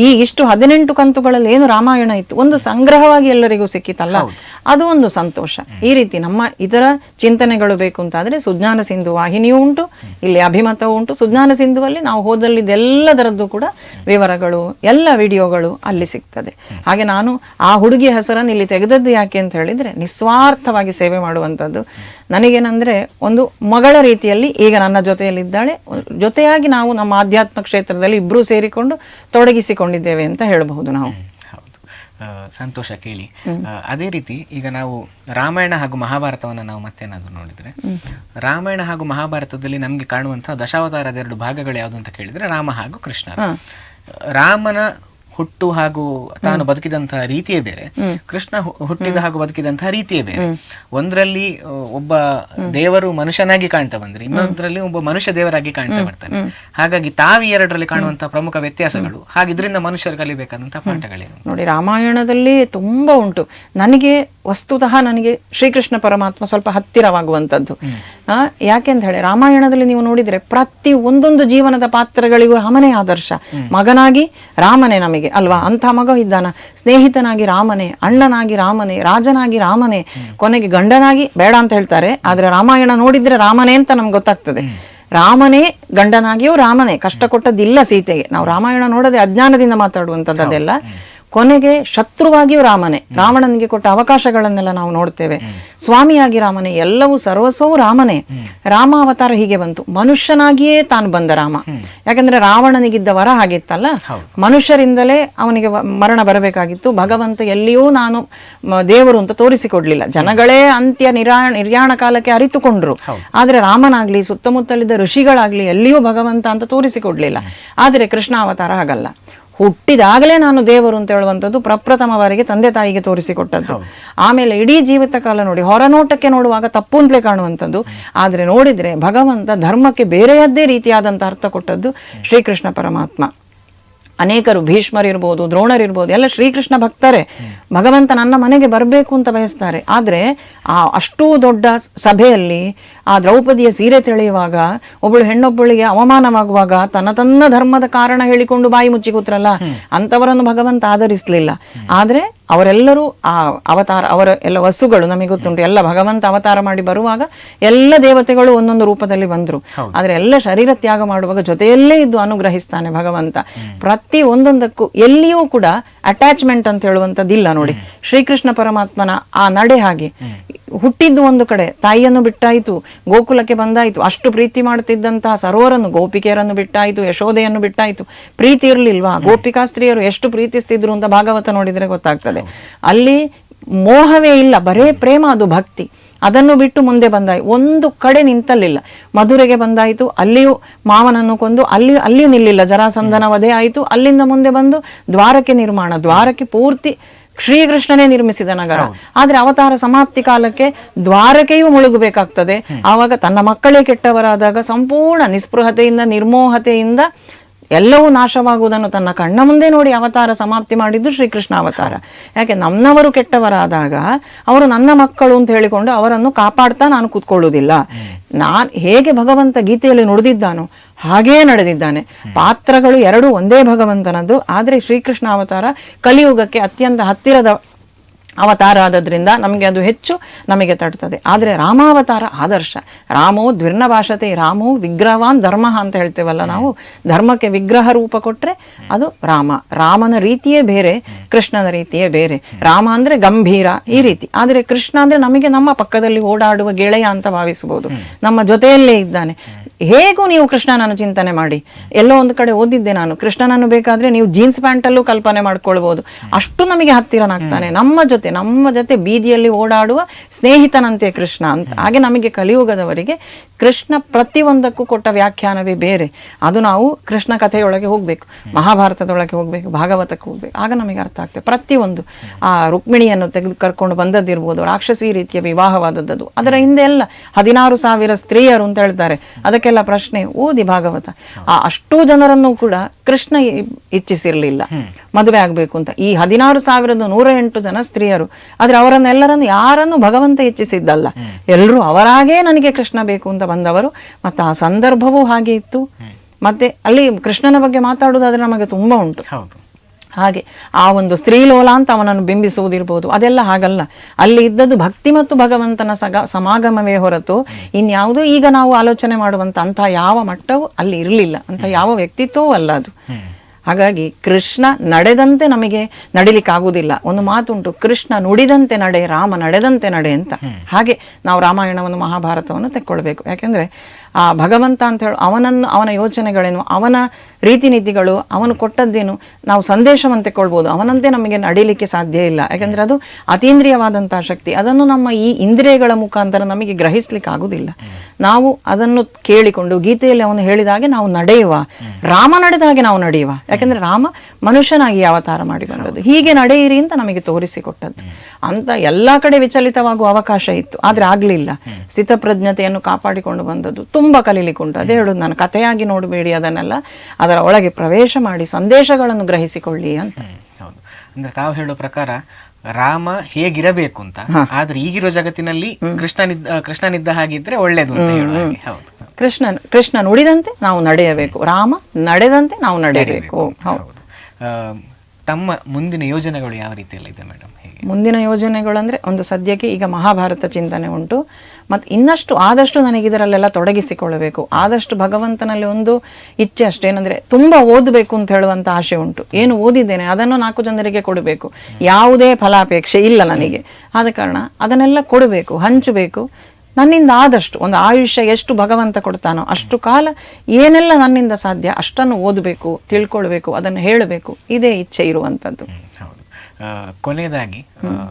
ಈ ಇಷ್ಟು 18 ಕಂತುಗಳಲ್ಲಿ ಏನು ರಾಮಾಯಣ ಇತ್ತು, ಒಂದು ಸಂಗ್ರಹವಾಗಿ ಎಲ್ಲರಿಗೂ ಸಿಕ್ಕಿತಲ್ಲ, ಅದು ಒಂದು ಸಂತೋಷ. ಈ ರೀತಿ ನಮ್ಮ ಇದರ ಚಿಂತನೆಗಳು ಬೇಕು ಅಂತಾದ್ರೆ ಸುಜ್ಞಾನ ಸಿಂಧು ವಾಹಿನಿಯೂ ಉಂಟು, ಇಲ್ಲಿ ಅಭಿಮತವೂ ಉಂಟು. ಸುಜ್ಞಾನ ಸಿಂಧುವಲ್ಲಿ ನಾವು ಹೋದಲ್ಲಿದ್ದೆಲ್ಲದರದ್ದು ಕೂಡ ವಿವರಗಳು, ಎಲ್ಲ ವಿಡಿಯೋಗಳು ಅಲ್ಲಿ ಸಿಗ್ತದೆ. ಹಾಗೆ ನಾನು ಆ ಹುಡುಗಿಯ ಹೆಸರನ್ನು ಇಲ್ಲಿ ತೆಗೆದದ್ದು ಯಾಕೆ ಅಂತ ಹೇಳಿದ್ರೆ, ನಿಸ್ವಾರ್ಥವಾಗಿ ಸೇವೆ ಮಾಡುವಂಥದ್ದು. ನನಗೇನಂದ್ರೆ ಒಂದು ಮಗಳ ರೀತಿಯಲ್ಲಿ ಈಗ ನನ್ನ ಜೊತೆಯಲ್ಲಿದ್ದಾಳೆ, ಜೊತೆಯಾಗಿ ನಾವು ನಮ್ಮ ಆಧ್ಯಾತ್ಮ ಕ್ಷೇತ್ರದಲ್ಲಿ ಇಬ್ರು ಸೇರಿಕೊಂಡು ತೊಡಗಿಸಿಕೊಂಡಿದ್ದೇವೆ ಅಂತ ಹೇಳಬಹುದು ನಾವು. ಹೌದು, ಸಂತೋಷ ಕೇಳಿ. ಅದೇ ರೀತಿ ಈಗ ನಾವು ರಾಮಾಯಣ ಹಾಗೂ ಮಹಾಭಾರತವನ್ನು ನಾವು ಮತ್ತೇನಾದ್ರು ನೋಡಿದ್ರೆ, ರಾಮಾಯಣ ಹಾಗೂ ಮಹಾಭಾರತದಲ್ಲಿ ನಮ್ಗೆ ಕಾಣುವಂತಹ ದಶಾವತಾರದ 2 ಭಾಗಗಳು ಯಾವುದು ಅಂತ ಕೇಳಿದ್ರೆ ರಾಮ ಹಾಗೂ ಕೃಷ್ಣ. ರಾಮನ ಹುಟ್ಟು ಹಾಗೂ ತಾನು ಬದುಕಿದಂತಹ ರೀತಿಯೇ ಬೇರೆ, ಕೃಷ್ಣ ಹುಟ್ಟಿದ ಹಾಗೂ ಬದುಕಿದಂತಹ ರೀತಿಯೇ ಬೇರೆ. ಒಂದರಲ್ಲಿ ಒಬ್ಬ ದೇವರು ಮನುಷ್ಯನಾಗಿ ಕಾಣ್ತಾ ಬಂದ್ರೆ, ಇನ್ನೊಂದರಲ್ಲಿ ಒಬ್ಬ ಮನುಷ್ಯ ದೇವರಾಗಿ ಕಾಣ್ತಾ ಬರ್ತಾನೆ. ಹಾಗಾಗಿ ತಾವು ಎರಡರಲ್ಲಿ ಕಾಣುವಂತಹ ಪ್ರಮುಖ ವ್ಯತ್ಯಾಸಗಳು, ಹಾಗಿದ್ರಿಂದ ಮನುಷ್ಯರು ಕಲಿಬೇಕಾದಂತಹ ಪಾಠಗಳೇನು? ನೋಡಿ, ರಾಮಾಯಣದಲ್ಲಿ ತುಂಬಾ ಉಂಟು. ನನಗೆ ಶ್ರೀಕೃಷ್ಣ ಪರಮಾತ್ಮ ಸ್ವಲ್ಪ ಹತ್ತಿರವಾಗುವಂಥದ್ದು. ಯಾಕೆಂತ ಹೇಳಿ, ರಾಮಾಯಣದಲ್ಲಿ ನೀವು ನೋಡಿದ್ರೆ ಪ್ರತಿ ಒಂದೊಂದು ಜೀವನದ ಪಾತ್ರಗಳಿಗೂ ರಾಮನೇ ಆದರ್ಶ. ಮಗನಾಗಿ ರಾಮನೇ ನಮಗೆ ಅಲ್ವಾ, ಅಂಥ ಮಗ ಇದ್ದಾನ. ಸ್ನೇಹಿತನಾಗಿ ರಾಮನೇ, ಅಣ್ಣನಾಗಿ ರಾಮನೇ, ರಾಜನಾಗಿ ರಾಮನೇ, ಕೊನೆಗೆ ಗಂಡನಾಗಿ ಬೇಡ ಅಂತ ಹೇಳ್ತಾರೆ, ಆದ್ರೆ ರಾಮಾಯಣ ನೋಡಿದ್ರೆ ರಾಮನೇ ಅಂತ ನಮ್ಗೆ ಗೊತ್ತಾಗ್ತದೆ. ರಾಮನೇ ಗಂಡನಾಗಿಯೂ ರಾಮನೇ, ಕಷ್ಟ ಕೊಟ್ಟದ್ದಿಲ್ಲ ಸೀತೆಗೆ. ನಾವು ರಾಮಾಯಣ ನೋಡದೆ ಅಜ್ಞಾನದಿಂದ ಮಾತಾಡುವಂಥದ್ದು ಅದೆಲ್ಲ. ಕೊನೆಗೆ ಶತ್ರುವಾಗಿಯೂ ರಾಮನೇ, ರಾವಣನಿಗೆ ಕೊಟ್ಟ ಅವಕಾಶಗಳನ್ನೆಲ್ಲ ನಾವು ನೋಡ್ತೇವೆ. ಸ್ವಾಮಿಯಾಗಿ ರಾಮನೇ, ಎಲ್ಲವೂ ಸರ್ವಸ್ವವೂ ರಾಮನೇ. ರಾಮ ಅವತಾರ ಹೀಗೆ ಬಂತು, ಮನುಷ್ಯನಾಗಿಯೇ ತಾನು ಬಂದ ರಾಮ. ಯಾಕಂದ್ರೆ ರಾವಣನಿಗಿದ್ದ ವರ ಹಾಗಿತ್ತಲ್ಲ, ಮನುಷ್ಯರಿಂದಲೇ ಅವನಿಗೆ ಮರಣ ಬರಬೇಕಾಗಿತ್ತು. ಭಗವಂತ ಎಲ್ಲಿಯೂ ನಾನು ದೇವರು ಅಂತ ತೋರಿಸಿಕೊಡ್ಲಿಲ್ಲ. ಜನಗಳೇ ಅಂತ್ಯ ನಿರ್ಯಾಣ ಕಾಲಕ್ಕೆ ಅರಿತುಕೊಂಡ್ರು, ಆದ್ರೆ ರಾಮನಾಗ್ಲಿ ಸುತ್ತಮುತ್ತಲಿದ್ದ ಋಷಿಗಳಾಗ್ಲಿ ಎಲ್ಲಿಯೂ ಭಗವಂತ ಅಂತ ತೋರಿಸಿಕೊಡ್ಲಿಲ್ಲ. ಆದ್ರೆ ಕೃಷ್ಣ ಅವತಾರ ಹಾಗಲ್ಲ, ಹುಟ್ಟಿದಾಗಲೇ ನಾನು ದೇವರು ಅಂತ ಹೇಳುವಂಥದ್ದು ಪ್ರಪ್ರಥಮವರೆಗೆ ತಂದೆ ತಾಯಿಗೆ ತೋರಿಸಿಕೊಟ್ಟದ್ದು. ಆಮೇಲೆ ಇಡೀ ಜೀವಿತ ಕಾಲ ನೋಡಿ, ಹೊರನೋಟಕ್ಕೆ ನೋಡುವಾಗ ತಪ್ಪು ಅಂತಲೇ ಕಾಣುವಂಥದ್ದು, ಆದ್ರೆ ನೋಡಿದ್ರೆ ಭಗವಂತ ಧರ್ಮಕ್ಕೆ ಬೇರೆಯದ್ದೇ ರೀತಿಯಾದಂಥ ಅರ್ಥ ಕೊಟ್ಟದ್ದು ಶ್ರೀಕೃಷ್ಣ ಪರಮಾತ್ಮ. ಅನೇಕರು ಭೀಷ್ಮರಿರ್ಬೋದು, ದ್ರೋಣರಿರ್ಬೋದು, ಎಲ್ಲ ಶ್ರೀಕೃಷ್ಣ ಭಕ್ತರೇ. ಭಗವಂತ ನನ್ನ ಮನೆಗೆ ಬರಬೇಕು ಅಂತ ಬಯಸ್ತಾರೆ. ಆದ್ರೆ ಆ ಅಷ್ಟೂ ದೊಡ್ಡ ಸಭೆಯಲ್ಲಿ ಆ ದ್ರೌಪದಿಯ ಸೀರೆ ತೆಳೆಯುವಾಗ, ಒಬ್ಬಳು ಹೆಣ್ಣೊಬ್ಬಳಿಗೆ ಅವಮಾನವಾಗುವಾಗ ತನ್ನ ಧರ್ಮದ ಕಾರಣ ಹೇಳಿಕೊಂಡು ಬಾಯಿ ಮುಚ್ಚಿ ಕೂತ್ರಲ್ಲ, ಅಂತವರನ್ನು ಭಗವಂತ ಆಧರಿಸಲಿಲ್ಲ. ಆದ್ರೆ ಅವರೆಲ್ಲರೂ ಆ ಅವತಾರ, ಅವರ ಎಲ್ಲ ವಸ್ತುಗಳು ನಮಗೆ ಗೊತ್ತುಂಟು, ಎಲ್ಲ ಭಗವಂತ ಅವತಾರ ಮಾಡಿ ಬರುವಾಗ ಎಲ್ಲ ದೇವತೆಗಳು ಒಂದೊಂದು ರೂಪದಲ್ಲಿ ಬಂದ್ರು. ಆದ್ರೆ ಎಲ್ಲ ಶರೀರ ತ್ಯಾಗ ಮಾಡುವಾಗ ಜೊತೆಯಲ್ಲೇ ಇದ್ದು ಅನುಗ್ರಹಿಸ್ತಾನೆ ಭಗವಂತ. ಪ್ರತಿ ಒಂದೊಂದಕ್ಕೂ ಎಲ್ಲಿಯೂ ಕೂಡ ಅಟ್ಯಾಚ್ಮೆಂಟ್ ಅಂತ ಹೇಳುವಂಥದ್ದಿಲ್ಲ. ನೋಡಿ, ಶ್ರೀಕೃಷ್ಣ ಪರಮಾತ್ಮನ ಆ ನಡೆ ಹಾಗೆ. ಹುಟ್ಟಿದ್ದು ಒಂದು ಕಡೆ, ತಾಯಿಯನ್ನು ಬಿಟ್ಟಾಯಿತು, ಗೋಕುಲಕ್ಕೆ ಬಂದಾಯಿತು, ಅಷ್ಟು ಪ್ರೀತಿ ಮಾಡ್ತಿದ್ದಂತಹ ಸರೋವರನ್ನು, ಗೋಪಿಕೆಯರನ್ನು ಬಿಟ್ಟಾಯಿತು, ಯಶೋದೆಯನ್ನು ಬಿಟ್ಟಾಯಿತು. ಪ್ರೀತಿ ಇರ್ಲಿಲ್ವಾ? ಗೋಪಿಕಾ ಸ್ತ್ರೀಯರು ಎಷ್ಟು ಪ್ರೀತಿಸ್ತಿದ್ರು ಅಂತ ಭಾಗವತ ನೋಡಿದ್ರೆ ಗೊತ್ತಾಗ್ತದೆ. ಅಲ್ಲಿ ಮೋಹವೇ ಇಲ್ಲ, ಬರೇ ಪ್ರೇಮ, ಅದು ಭಕ್ತಿ. ಅದನ್ನು ಬಿಟ್ಟು ಮುಂದೆ ಬಂದಾಯಿ, ಒಂದು ಕಡೆ ನಿಂತಲ್ಲಿಲ್ಲ. ಮಧುರೆಗೆ ಬಂದಾಯಿತು, ಅಲ್ಲಿಯೂ ಮಾವನನ್ನು ಕೊಂದು ಅಲ್ಲಿಯೂ ನಿಲ್ಲಿಲ್ಲ, ಜರಾಸಂಧನ ವಧೆ ಆಯಿತು. ಅಲ್ಲಿಂದ ಮುಂದೆ ಬಂದು ದ್ವಾರಕೆ ನಿರ್ಮಾಣ, ದ್ವಾರಕೆ ಪೂರ್ತಿ ಶ್ರೀಕೃಷ್ಣನೇ ನಿರ್ಮಿಸಿದ ನಗರ. ಆದ್ರೆ ಅವತಾರ ಸಮಾಪ್ತಿ ಕಾಲಕ್ಕೆ ದ್ವಾರಕೆಯೂ ಮುಳುಗಬೇಕಾಗ್ತದೆ. ಆವಾಗ ತನ್ನ ಮಕ್ಕಳೇ ಕೆಟ್ಟವರಾದಾಗ ಸಂಪೂರ್ಣ ನಿಸ್ಪೃಹತೆಯಿಂದ, ನಿರ್ಮೋಹತೆಯಿಂದ ಎಲ್ಲವೂ ನಾಶವಾಗುವುದನ್ನು ತನ್ನ ಕಣ್ಣ ಮುಂದೆ ನೋಡಿ ಅವತಾರ ಸಮಾಪ್ತಿ ಮಾಡಿದ್ದು ಶ್ರೀಕೃಷ್ಣ ಅವತಾರ. ಯಾಕೆ ನನ್ನವರು ಕೆಟ್ಟವರಾದಾಗ ಅವರು ನನ್ನ ಮಕ್ಕಳು ಅಂತ ಹೇಳಿಕೊಂಡು ಅವರನ್ನು ಕಾಪಾಡ್ತಾ ನಾನು ಕೂತ್ಕೊಳ್ಳುವುದಿಲ್ಲ. ನಾನು ಹೇಗೆ ಭಗವಂತ ಗೀತೆಯಲ್ಲಿ ನುಡಿದಿದ್ದಾನೋ ಹಾಗೇ ನಡೆದಿದ್ದಾನೆ. ಪಾತ್ರಗಳು ಎರಡೂ ಒಂದೇ ಭಗವಂತನದ್ದು. ಆದರೆ ಶ್ರೀಕೃಷ್ಣ ಅವತಾರ ಕಲಿಯುಗಕ್ಕೆ ಅತ್ಯಂತ ಹತ್ತಿರದ ಅವತಾರ ಆದದ್ರಿಂದ ನಮಗೆ ಅದು ಹೆಚ್ಚು ನಮಗೆ ತಟ್ತದೆ. ಆದರೆ ರಾಮಾವತಾರ ಆದರ್ಶ. ರಾಮೋ ದ್ವಿರ್ನಭಾಷತೆ, ರಾಮೋ ವಿಗ್ರಹವಾನ್ ಧರ್ಮ ಅಂತ ಹೇಳ್ತೇವಲ್ಲ ನಾವು. ಧರ್ಮಕ್ಕೆ ವಿಗ್ರಹ ರೂಪ ಕೊಟ್ರೆ ಅದು ರಾಮ. ರಾಮನ ರೀತಿಯೇ ಬೇರೆ, ಕೃಷ್ಣನ ರೀತಿಯೇ ಬೇರೆ. ರಾಮ ಅಂದ್ರೆ ಗಂಭೀರ ಈ ರೀತಿ, ಆದರೆ ಕೃಷ್ಣ ಅಂದ್ರೆ ನಮಗೆ ನಮ್ಮ ಪಕ್ಕದಲ್ಲಿ ಓಡಾಡುವ ಗೆಳೆಯ ಅಂತ ಭಾವಿಸಬಹುದು, ನಮ್ಮ ಜೊತೆಯಲ್ಲೇ ಇದ್ದಾನೆ. ಹೇಗೂ ನೀವು ಕೃಷ್ಣನನ್ನು ಚಿಂತನೆ ಮಾಡಿ. ಎಲ್ಲೋ ಒಂದು ಕಡೆ ಓದಿದ್ದೆ ನಾನು, ಕೃಷ್ಣನನ್ನು ಬೇಕಾದ್ರೆ ನೀವು ಜೀನ್ಸ್ ಪ್ಯಾಂಟಲ್ಲೂ ಕಲ್ಪನೆ ಮಾಡ್ಕೊಳ್ಬಹುದು, ಅಷ್ಟು ನಮಗೆ ಹತ್ತಿರನಾಗ್ತಾನೆ. ನಮ್ಮ ಜೊತೆ ಬೀದಿಯಲ್ಲಿ ಓಡಾಡುವ ಸ್ನೇಹಿತನಂತೆ ಕೃಷ್ಣ ಅಂತ. ಹಾಗೆ ನಮಗೆ ಕಲಿಯುಗದವರಿಗೆ ಕೃಷ್ಣ ಪ್ರತಿಯೊಂದಕ್ಕೂ ಕೊಟ್ಟ ವ್ಯಾಖ್ಯಾನವೇ ಬೇರೆ. ಅದು ನಾವು ಕೃಷ್ಣ ಕಥೆಯೊಳಗೆ ಹೋಗ್ಬೇಕು, ಮಹಾಭಾರತದೊಳಗೆ ಹೋಗ್ಬೇಕು, ಭಾಗವತಕ್ಕೆ ಹೋಗ್ಬೇಕು, ಆಗ ನಮಗೆ ಅರ್ಥ ಆಗ್ತದೆ. ಪ್ರತಿಯೊಂದು ಆ ರುಕ್ಮಿಣಿಯನ್ನು ತೆಗೆದು ಕರ್ಕೊಂಡು ಬಂದದ್ದಿರ್ಬೋದು, ರಾಕ್ಷಸಿ ರೀತಿಯ ವಿವಾಹವಾದದ್ದು, ಅದರ ಹಿಂದೆ ಎಲ್ಲ 16,000 ಸ್ತ್ರೀಯರು ಅಂತ ಹೇಳ್ತಾರೆ. ಅದಕ್ಕೆಲ್ಲ ಪ್ರಶ್ನೆ ಓದಿ ಭಾಗವತ. ಆ ಅಷ್ಟೂ ಜನರನ್ನು ಕೂಡ ಕೃಷ್ಣ ಇಚ್ಛಿಸಿರ್ಲಿಲ್ಲ ಮದುವೆ ಆಗ್ಬೇಕು ಅಂತ. ಈ 16,108 ಜನ ಸ್ತ್ರೀಯರು, ಆದ್ರೆ ಅವರನ್ನೆಲ್ಲರನ್ನು ಯಾರನ್ನು ಭಗವಂತ ಇಚ್ಛಿಸಿದ್ದಲ್ಲ. ಎಲ್ಲರೂ ಅವರಾಗೇ ನನಗೆ ಕೃಷ್ಣ ಬೇಕು ಅಂತ ಬಂದವರು. ಮತ್ತು ಆ ಸಂದರ್ಭವೂ ಹಾಗೆ ಇತ್ತು. ಮತ್ತೆ ಅಲ್ಲಿ ಕೃಷ್ಣನ ಬಗ್ಗೆ ಮಾತಾಡುವುದಾದ್ರೆ ನಮಗೆ ತುಂಬಾ ಉಂಟು. ಹಾಗೆ ಆ ಒಂದು ಸ್ತ್ರೀಲೋಲ ಅಂತ ಅವನನ್ನು ಬಿಂಬಿಸುವುದಿರ್ಬೋದು, ಅದೆಲ್ಲ ಹಾಗಲ್ಲ. ಅಲ್ಲಿ ಇದ್ದದ್ದು ಭಕ್ತಿ ಮತ್ತು ಭಗವಂತನ ಸಮಾಗಮವೇ ಹೊರತು ಇನ್ಯಾವುದೋ ಈಗ ನಾವು ಆಲೋಚನೆ ಮಾಡುವಂತ ಅಂತ ಯಾವ ಮಟ್ಟವೂ ಅಲ್ಲಿ ಇರಲಿಲ್ಲ, ಅಂತ ಯಾವ ವ್ಯಕ್ತಿತ್ವವೂ ಅಲ್ಲ ಅದು. ಹಾಗಾಗಿ ಕೃಷ್ಣ ನಡೆದಂತೆ ನಮಗೆ ನಡಿಲಿಕ್ಕಾಗುವುದಿಲ್ಲ. ಒಂದು ಮಾತುಂಟು, ಕೃಷ್ಣ ನುಡಿದಂತೆ ನಡೆ, ರಾಮ ನಡೆದಂತೆ ನಡೆ ಅಂತ. ಹಾಗೆ ನಾವು ರಾಮಾಯಣವನ್ನು ಮಹಾಭಾರತವನ್ನು ತೆಕ್ಕೊಳ್ಬೇಕು. ಯಾಕೆಂದ್ರೆ ಆ ಭಗವಂತ ಅಂತ ಹೇಳಿ ಅವನ ಯೋಚನೆಗಳೇನು, ಅವನ ರೀತಿ ನೀತಿಗಳು, ಅವನು ಕೊಟ್ಟದ್ದೇನು, ನಾವು ಸಂದೇಶವನ್ನು ತೆಕ್ಕೊಳ್ಬೋದು. ಅವನಂತೆ ನಮಗೆ ನಡೀಲಿಕ್ಕೆ ಸಾಧ್ಯ ಇಲ್ಲ. ಯಾಕಂದ್ರೆ ಅದು ಅತೀಂದ್ರಿಯವಾದಂತಹ ಶಕ್ತಿ. ಅದನ್ನು ನಮ್ಮ ಈ ಇಂದ್ರಿಯಗಳ ಮುಖಾಂತರ ನಮಗೆ ಗ್ರಹಿಸ್ಲಿಕ್ಕೆ ಆಗುದಿಲ್ಲ. ನಾವು ಅದನ್ನು ಕೇಳಿಕೊಂಡು ಗೀತೆಯಲ್ಲಿ ಅವನು ಹೇಳಿದ ಹಾಗೆ ನಾವು ನಡೆಯುವ, ರಾಮ ನಡೆದ ಹಾಗೆ ನಾವು ನಡೆಯುವ. ಯಾಕಂದ್ರೆ ರಾಮ ಮನುಷ್ಯನಾಗಿ ಅವತಾರ ಮಾಡಿ ಬಂದದ್ದು, ಹೀಗೆ ನಡೆಯಿರಿ ಅಂತ ನಮಗೆ ತೋರಿಸಿಕೊಟ್ಟದ್ದು. ಅಂತ ಎಲ್ಲಾ ಕಡೆ ವಿಚಲಿತವಾಗುವ ಅವಕಾಶ ಇತ್ತು, ಆದ್ರೆ ಆಗ್ಲಿಲ್ಲ. ಸ್ಥಿತಪ್ರಜ್ಞತೆಯನ್ನು ಕಾಪಾಡಿಕೊಂಡು ಬಂದದ್ದು ತುಂಬಾ ಕಲೀಲಿಕ್ಕುಂಟು. ಅದೇ ಹೇಳುದು ನಾನು, ಕಥೆಯಾಗಿ ನೋಡಬೇಡಿ ಅದನ್ನೆಲ್ಲ, ಅದರ ಒಳಗೆ ಪ್ರವೇಶ ಮಾಡಿ ಸಂದೇಶಗಳನ್ನು ಗ್ರಹಿಸಿಕೊಳ್ಳಿ ಅಂತ. ಹೌದು, ಅಂದ್ರೆ ತಾವು ಹೇಳೋ ಪ್ರಕಾರ ರಾಮ ಹೇಗಿರಬೇಕು ಅಂತ, ಆದ್ರೆ ಈಗಿರೋ ಜಗತ್ತಿನಲ್ಲಿ ಕೃಷ್ಣನಿದ್ದ ಹಾಗಿದ್ರೆ ಒಳ್ಳೇದು ಅಂತ ಹೇಳುವ. ಹೌದು, ಕೃಷ್ಣ ನುಡಿದಂತೆ ನಾವು ನಡೆಯಬೇಕು, ರಾಮ ನಡೆದಂತೆ ನಾವು ನಡೆಯಬೇಕು. ಹೌದು. ತಮ್ಮ ಮುಂದಿನ ಯೋಜನೆಗಳು ಯಾವ ರೀತಿಯಲ್ಲಿ ಇದೆ ಮೇಡಮ್? ಮುಂದಿನ ಯೋಜನೆಗಳು ಅಂದ್ರೆ, ಒಂದು ಸದ್ಯಕ್ಕೆ ಈಗ ಮಹಾಭಾರತ ಚಿಂತನೆ ಉಂಟು. ಮತ್ತು ಇನ್ನಷ್ಟು ಆದಷ್ಟು ನನಗೆ ಇದರಲ್ಲೆಲ್ಲ ತೊಡಗಿಸಿಕೊಳ್ಳಬೇಕು. ಆದಷ್ಟು ಭಗವಂತನಲ್ಲಿ ಒಂದು ಇಚ್ಛೆ ಅಷ್ಟೇನಂದ್ರೆ, ತುಂಬಾ ಓದಬೇಕು ಅಂತ ಹೇಳುವಂತ ಆಸೆ ಉಂಟು. ಏನು ಓದಿದ್ದೇನೆ ಅದನ್ನು 4 ಜನರಿಗೆ ಕೊಡಬೇಕು. ಯಾವುದೇ ಫಲಾಪೇಕ್ಷೆ ಇಲ್ಲ ನನಗೆ. ಆದ ಕಾರಣ ಅದನ್ನೆಲ್ಲ ಕೊಡಬೇಕು, ಹಂಚಬೇಕು. ನನ್ನಿಂದ ಆದಷ್ಟು ಒಂದು ಆಯುಷ್ಯ ಎಷ್ಟು ಭಗವಂತ ಕೊಡ್ತಾನೋ ಅಷ್ಟು ಕಾಲ ಏನೆಲ್ಲ ನನ್ನಿಂದ ಸಾಧ್ಯ ಅಷ್ಟನ್ನು ಓದಬೇಕು, ತಿಳ್ಕೊಳ್ಬೇಕು, ಅದನ್ನು ಹೇಳಬೇಕು. ಇದೇ ಇಚ್ಛೆ ಇರುವಂಥದ್ದು. ಹೌದು. ಕೊನೆಯದಾಗಿ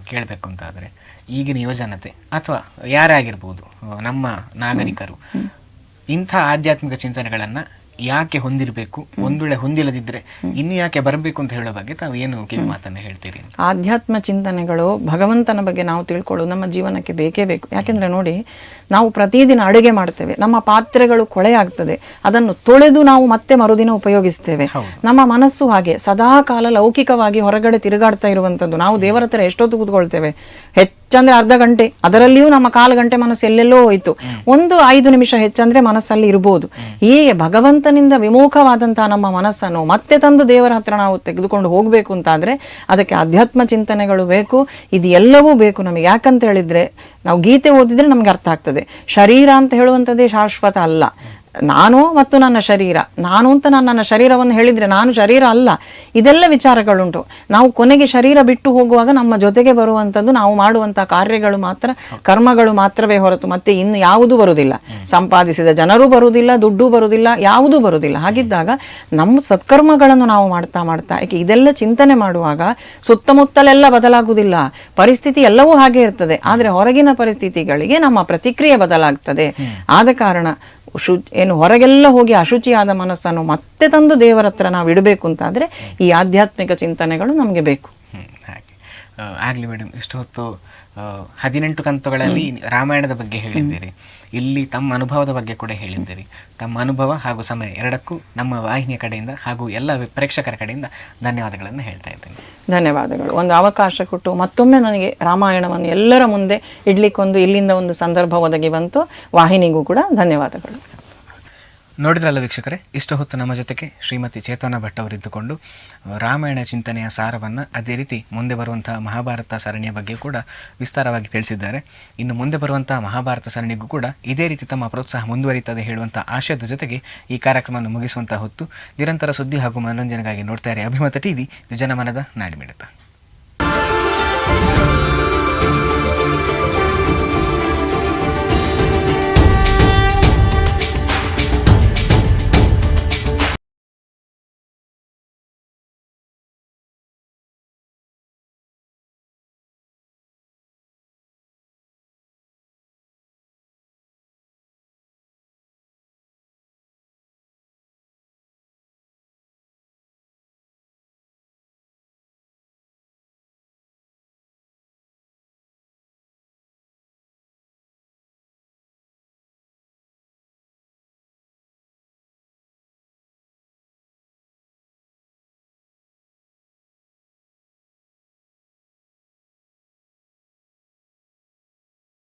ಕೇಳಬೇಕು ಅಂತ ಆದರೆ, ಈಗಿನ ಯುವಜನತೆ ಅಥವಾ ಯಾರೇ ಆಗಿರ್ಬೋದು, ನಮ್ಮ ನಾಗರಿಕರು ಇಂಥ ಆಧ್ಯಾತ್ಮಿಕ ಚಿಂತನೆಗಳನ್ನ ಯಾಕೆ ಹೊಂದಿರಬೇಕು, ಒಂದು ವೇಳೆ ಹೊಂದಿಲ್ಲದಿದ್ರೆ ಇನ್ನು ಯಾಕೆ ಬರಬೇಕು ಅಂತ ಹೇಳೋ ಬಗ್ಗೆ ತಾವು ಏನು ಕಿವಿ ಮಾತನ್ನ ಹೇಳ್ತೀರಿ? ಆಧ್ಯಾತ್ಮ ಚಿಂತನೆಗಳು, ಭಗವಂತನ ಬಗ್ಗೆ ನಾವು ತಿಳ್ಕೊಳ್ಳೋದು ನಮ್ಮ ಜೀವನಕ್ಕೆ ಬೇಕೇ ಬೇಕು. ಯಾಕೆಂದ್ರೆ ನೋಡಿ, ನಾವು ಪ್ರತಿದಿನ ಅಡುಗೆ ಮಾಡ್ತೇವೆ, ನಮ್ಮ ಪಾತ್ರೆಗಳು ಕೊಳೆ ಆಗ್ತದೆ, ಅದನ್ನು ತೊಳೆದು ನಾವು ಮತ್ತೆ ಮರುದಿನ ಉಪಯೋಗಿಸ್ತೇವೆ. ನಮ್ಮ ಮನಸ್ಸು ಹಾಗೆ ಸದಾ ಕಾಲ ಲೌಕಿಕವಾಗಿ ಹೊರಗಡೆ ತಿರುಗಾಡ್ತಾ ಇರುವಂತದ್ದು. ನಾವು ದೇವರ ಹತ್ರ ಎಷ್ಟೊತ್ತು ಕೂತ್ಕೊಳ್ತೇವೆ, ಹೆಚ್ಚಂದ್ರೆ ಅರ್ಧ ಗಂಟೆ, ಅದರಲ್ಲಿಯೂ ನಮ್ಮ 1/4 ಗಂಟೆ ಮನಸ್ಸು ಎಲ್ಲೆಲ್ಲೋ ಹೋಯ್ತು. ಒಂದು 5 ನಿಮಿಷ ಹೆಚ್ಚಂದ್ರೆ ಮನಸ್ಸಲ್ಲಿ ಇರ್ಬೋದು. ಹೀಗೆ ಭಗವಂತನಿಂದ ವಿಮುಖವಾದಂತಹ ನಮ್ಮ ಮನಸ್ಸನ್ನು ಮತ್ತೆ ತಂದು ದೇವರ ಹತ್ರ ನಾವು ತೆಗೆದುಕೊಂಡು ಹೋಗ್ಬೇಕು ಅಂತಾದ್ರೆ ಅದಕ್ಕೆ ಆಧ್ಯಾತ್ಮ ಚಿಂತನೆಗಳು ಬೇಕು. ಇದು ಎಲ್ಲವೂ ಬೇಕು ನಮಗೆ. ಯಾಕಂತ ಹೇಳಿದ್ರೆ, ನಾವು ಗೀತೆ ಓದಿದ್ರೆ ನಮ್ಗೆ ಅರ್ಥ ಆಗ್ತದೆ, ಶರೀರ ಅಂತ ಹೇಳುವಂಥದ್ದೇ ಶಾಶ್ವತ ಅಲ್ಲ. ನಾನು ಮತ್ತು ನನ್ನ ಶರೀರ, ನಾನು ಅಂತ ನನ್ನ ಶರೀರವನ್ನು ಹೇಳಿದ್ರೆ ನಾನು ಶರೀರ ಅಲ್ಲ. ಇದೆಲ್ಲ ವಿಚಾರಗಳುಂಟು. ನಾವು ಕೊನೆಗೆ ಶರೀರ ಬಿಟ್ಟು ಹೋಗುವಾಗ ನಮ್ಮ ಜೊತೆಗೆ ಬರುವಂಥದ್ದು ನಾವು ಮಾಡುವಂತಹ ಕಾರ್ಯಗಳು ಮಾತ್ರ, ಕರ್ಮಗಳು ಮಾತ್ರವೇ ಹೊರತು ಮತ್ತೆ ಇನ್ನು ಯಾವುದೂ ಬರುವುದಿಲ್ಲ. ಸಂಪಾದಿಸಿದ ಜನರು ಬರುವುದಿಲ್ಲ, ದುಡ್ಡು ಬರುವುದಿಲ್ಲ, ಯಾವುದೂ ಬರುವುದಿಲ್ಲ. ಹಾಗಿದ್ದಾಗ ನಮ್ಮ ಸತ್ಕರ್ಮಗಳನ್ನು ನಾವು ಮಾಡ್ತಾ ಯಾಕೆ ಇದೆಲ್ಲ ಚಿಂತನೆ ಮಾಡುವಾಗ ಸುತ್ತಮುತ್ತಲೆಲ್ಲ ಬದಲಾಗುವುದಿಲ್ಲ, ಪರಿಸ್ಥಿತಿ ಎಲ್ಲವೂ ಹಾಗೆ ಇರ್ತದೆ. ಆದರೆ ಹೊರಗಿನ ಪರಿಸ್ಥಿತಿಗಳಿಗೆ ನಮ್ಮ ಪ್ರತಿಕ್ರಿಯೆ ಬದಲಾಗ್ತದೆ. ಆದ ಕಾರಣ ಏನು ಹೊರಗೆಲ್ಲ ಹೋಗಿ ಅಶುಚಿಯಾದ ಮನಸ್ಸನ್ನು ಮತ್ತೆ ತಂದು ದೇವರ ಹತ್ರ ನಾವು ಇಡಬೇಕು ಅಂತಾದ್ರೆ ಈ ಆಧ್ಯಾತ್ಮಿಕ ಚಿಂತನೆಗಳು ನಮಗೆ ಬೇಕು. ಹಾಗೆ ಆಗಲಿ ಮೇಡಮ್, ಇಷ್ಟು ಹೊತ್ತು 18 ಕಂತುಗಳಲ್ಲಿ ರಾಮಾಯಣದ ಬಗ್ಗೆ ಹೇಳಿದ್ದೀರಿ, ಇಲ್ಲಿ ತಮ್ಮ ಅನುಭವದ ಬಗ್ಗೆ ಕೂಡ ಹೇಳಿದ್ದೀರಿ. ತಮ್ಮ ಅನುಭವ ಹಾಗೂ ಸಮಯ ಎರಡಕ್ಕೂ ನಮ್ಮ ವಾಹಿನಿಯ ಕಡೆಯಿಂದ ಹಾಗೂ ಎಲ್ಲ ಪ್ರೇಕ್ಷಕರ ಕಡೆಯಿಂದ ಧನ್ಯವಾದಗಳನ್ನು ಹೇಳ್ತಾ ಇದ್ದೇನೆ. ಧನ್ಯವಾದಗಳು. ಒಂದು ಅವಕಾಶ ಕೊಟ್ಟು ಮತ್ತೊಮ್ಮೆ ನನಗೆ ರಾಮಾಯಣವನ್ನು ಎಲ್ಲರ ಮುಂದೆ ಇಡ್ಲಿಕ್ಕೊಂದು ಇಲ್ಲಿಂದ ಒಂದು ಸಂದರ್ಭ ಒದಗಿ ಬಂತು. ವಾಹಿನಿಗೂ ಕೂಡ ಧನ್ಯವಾದಗಳು. ನೋಡಿದ್ರಲ್ಲ ವೀಕ್ಷಕರೇ, ಇಷ್ಟು ಹೊತ್ತು ನಮ್ಮ ಜೊತೆಗೆ ಶ್ರೀಮತಿ ಚೇತನ ಭಟ್ ಅವರಿದ್ದುಕೊಂಡು ರಾಮಾಯಣ ಚಿಂತನೆಯ ಸಾರವನ್ನು, ಅದೇ ರೀತಿ ಮುಂದೆ ಬರುವಂತಹ ಮಹಾಭಾರತ ಸರಣಿಯ ಬಗ್ಗೆ ಕೂಡ ವಿಸ್ತಾರವಾಗಿ ತಿಳಿಸಿದ್ದಾರೆ. ಇನ್ನು ಮುಂದೆ ಬರುವಂತಹ ಮಹಾಭಾರತ ಸರಣಿಗೂ ಕೂಡ ಇದೇ ರೀತಿ ತಮ್ಮ ಪ್ರೋತ್ಸಾಹ ಮುಂದುವರಿಯುತ್ತದೆ ಹೇಳುವಂಥ ಆಶಯದ ಜೊತೆಗೆ ಈ ಕಾರ್ಯಕ್ರಮವನ್ನು ಮುಗಿಸುವಂತಹ ಹೊತ್ತು. ನಿರಂತರ ಸುದ್ದಿ ಹಾಗೂ ಮನೋರಂಜನೆಗಾಗಿ ನೋಡ್ತಾ ಇರಿ ಅಭಿಮತ ಟಿವಿ, ಜನಮನದ ನಾಡಿಮಿಡಿತ.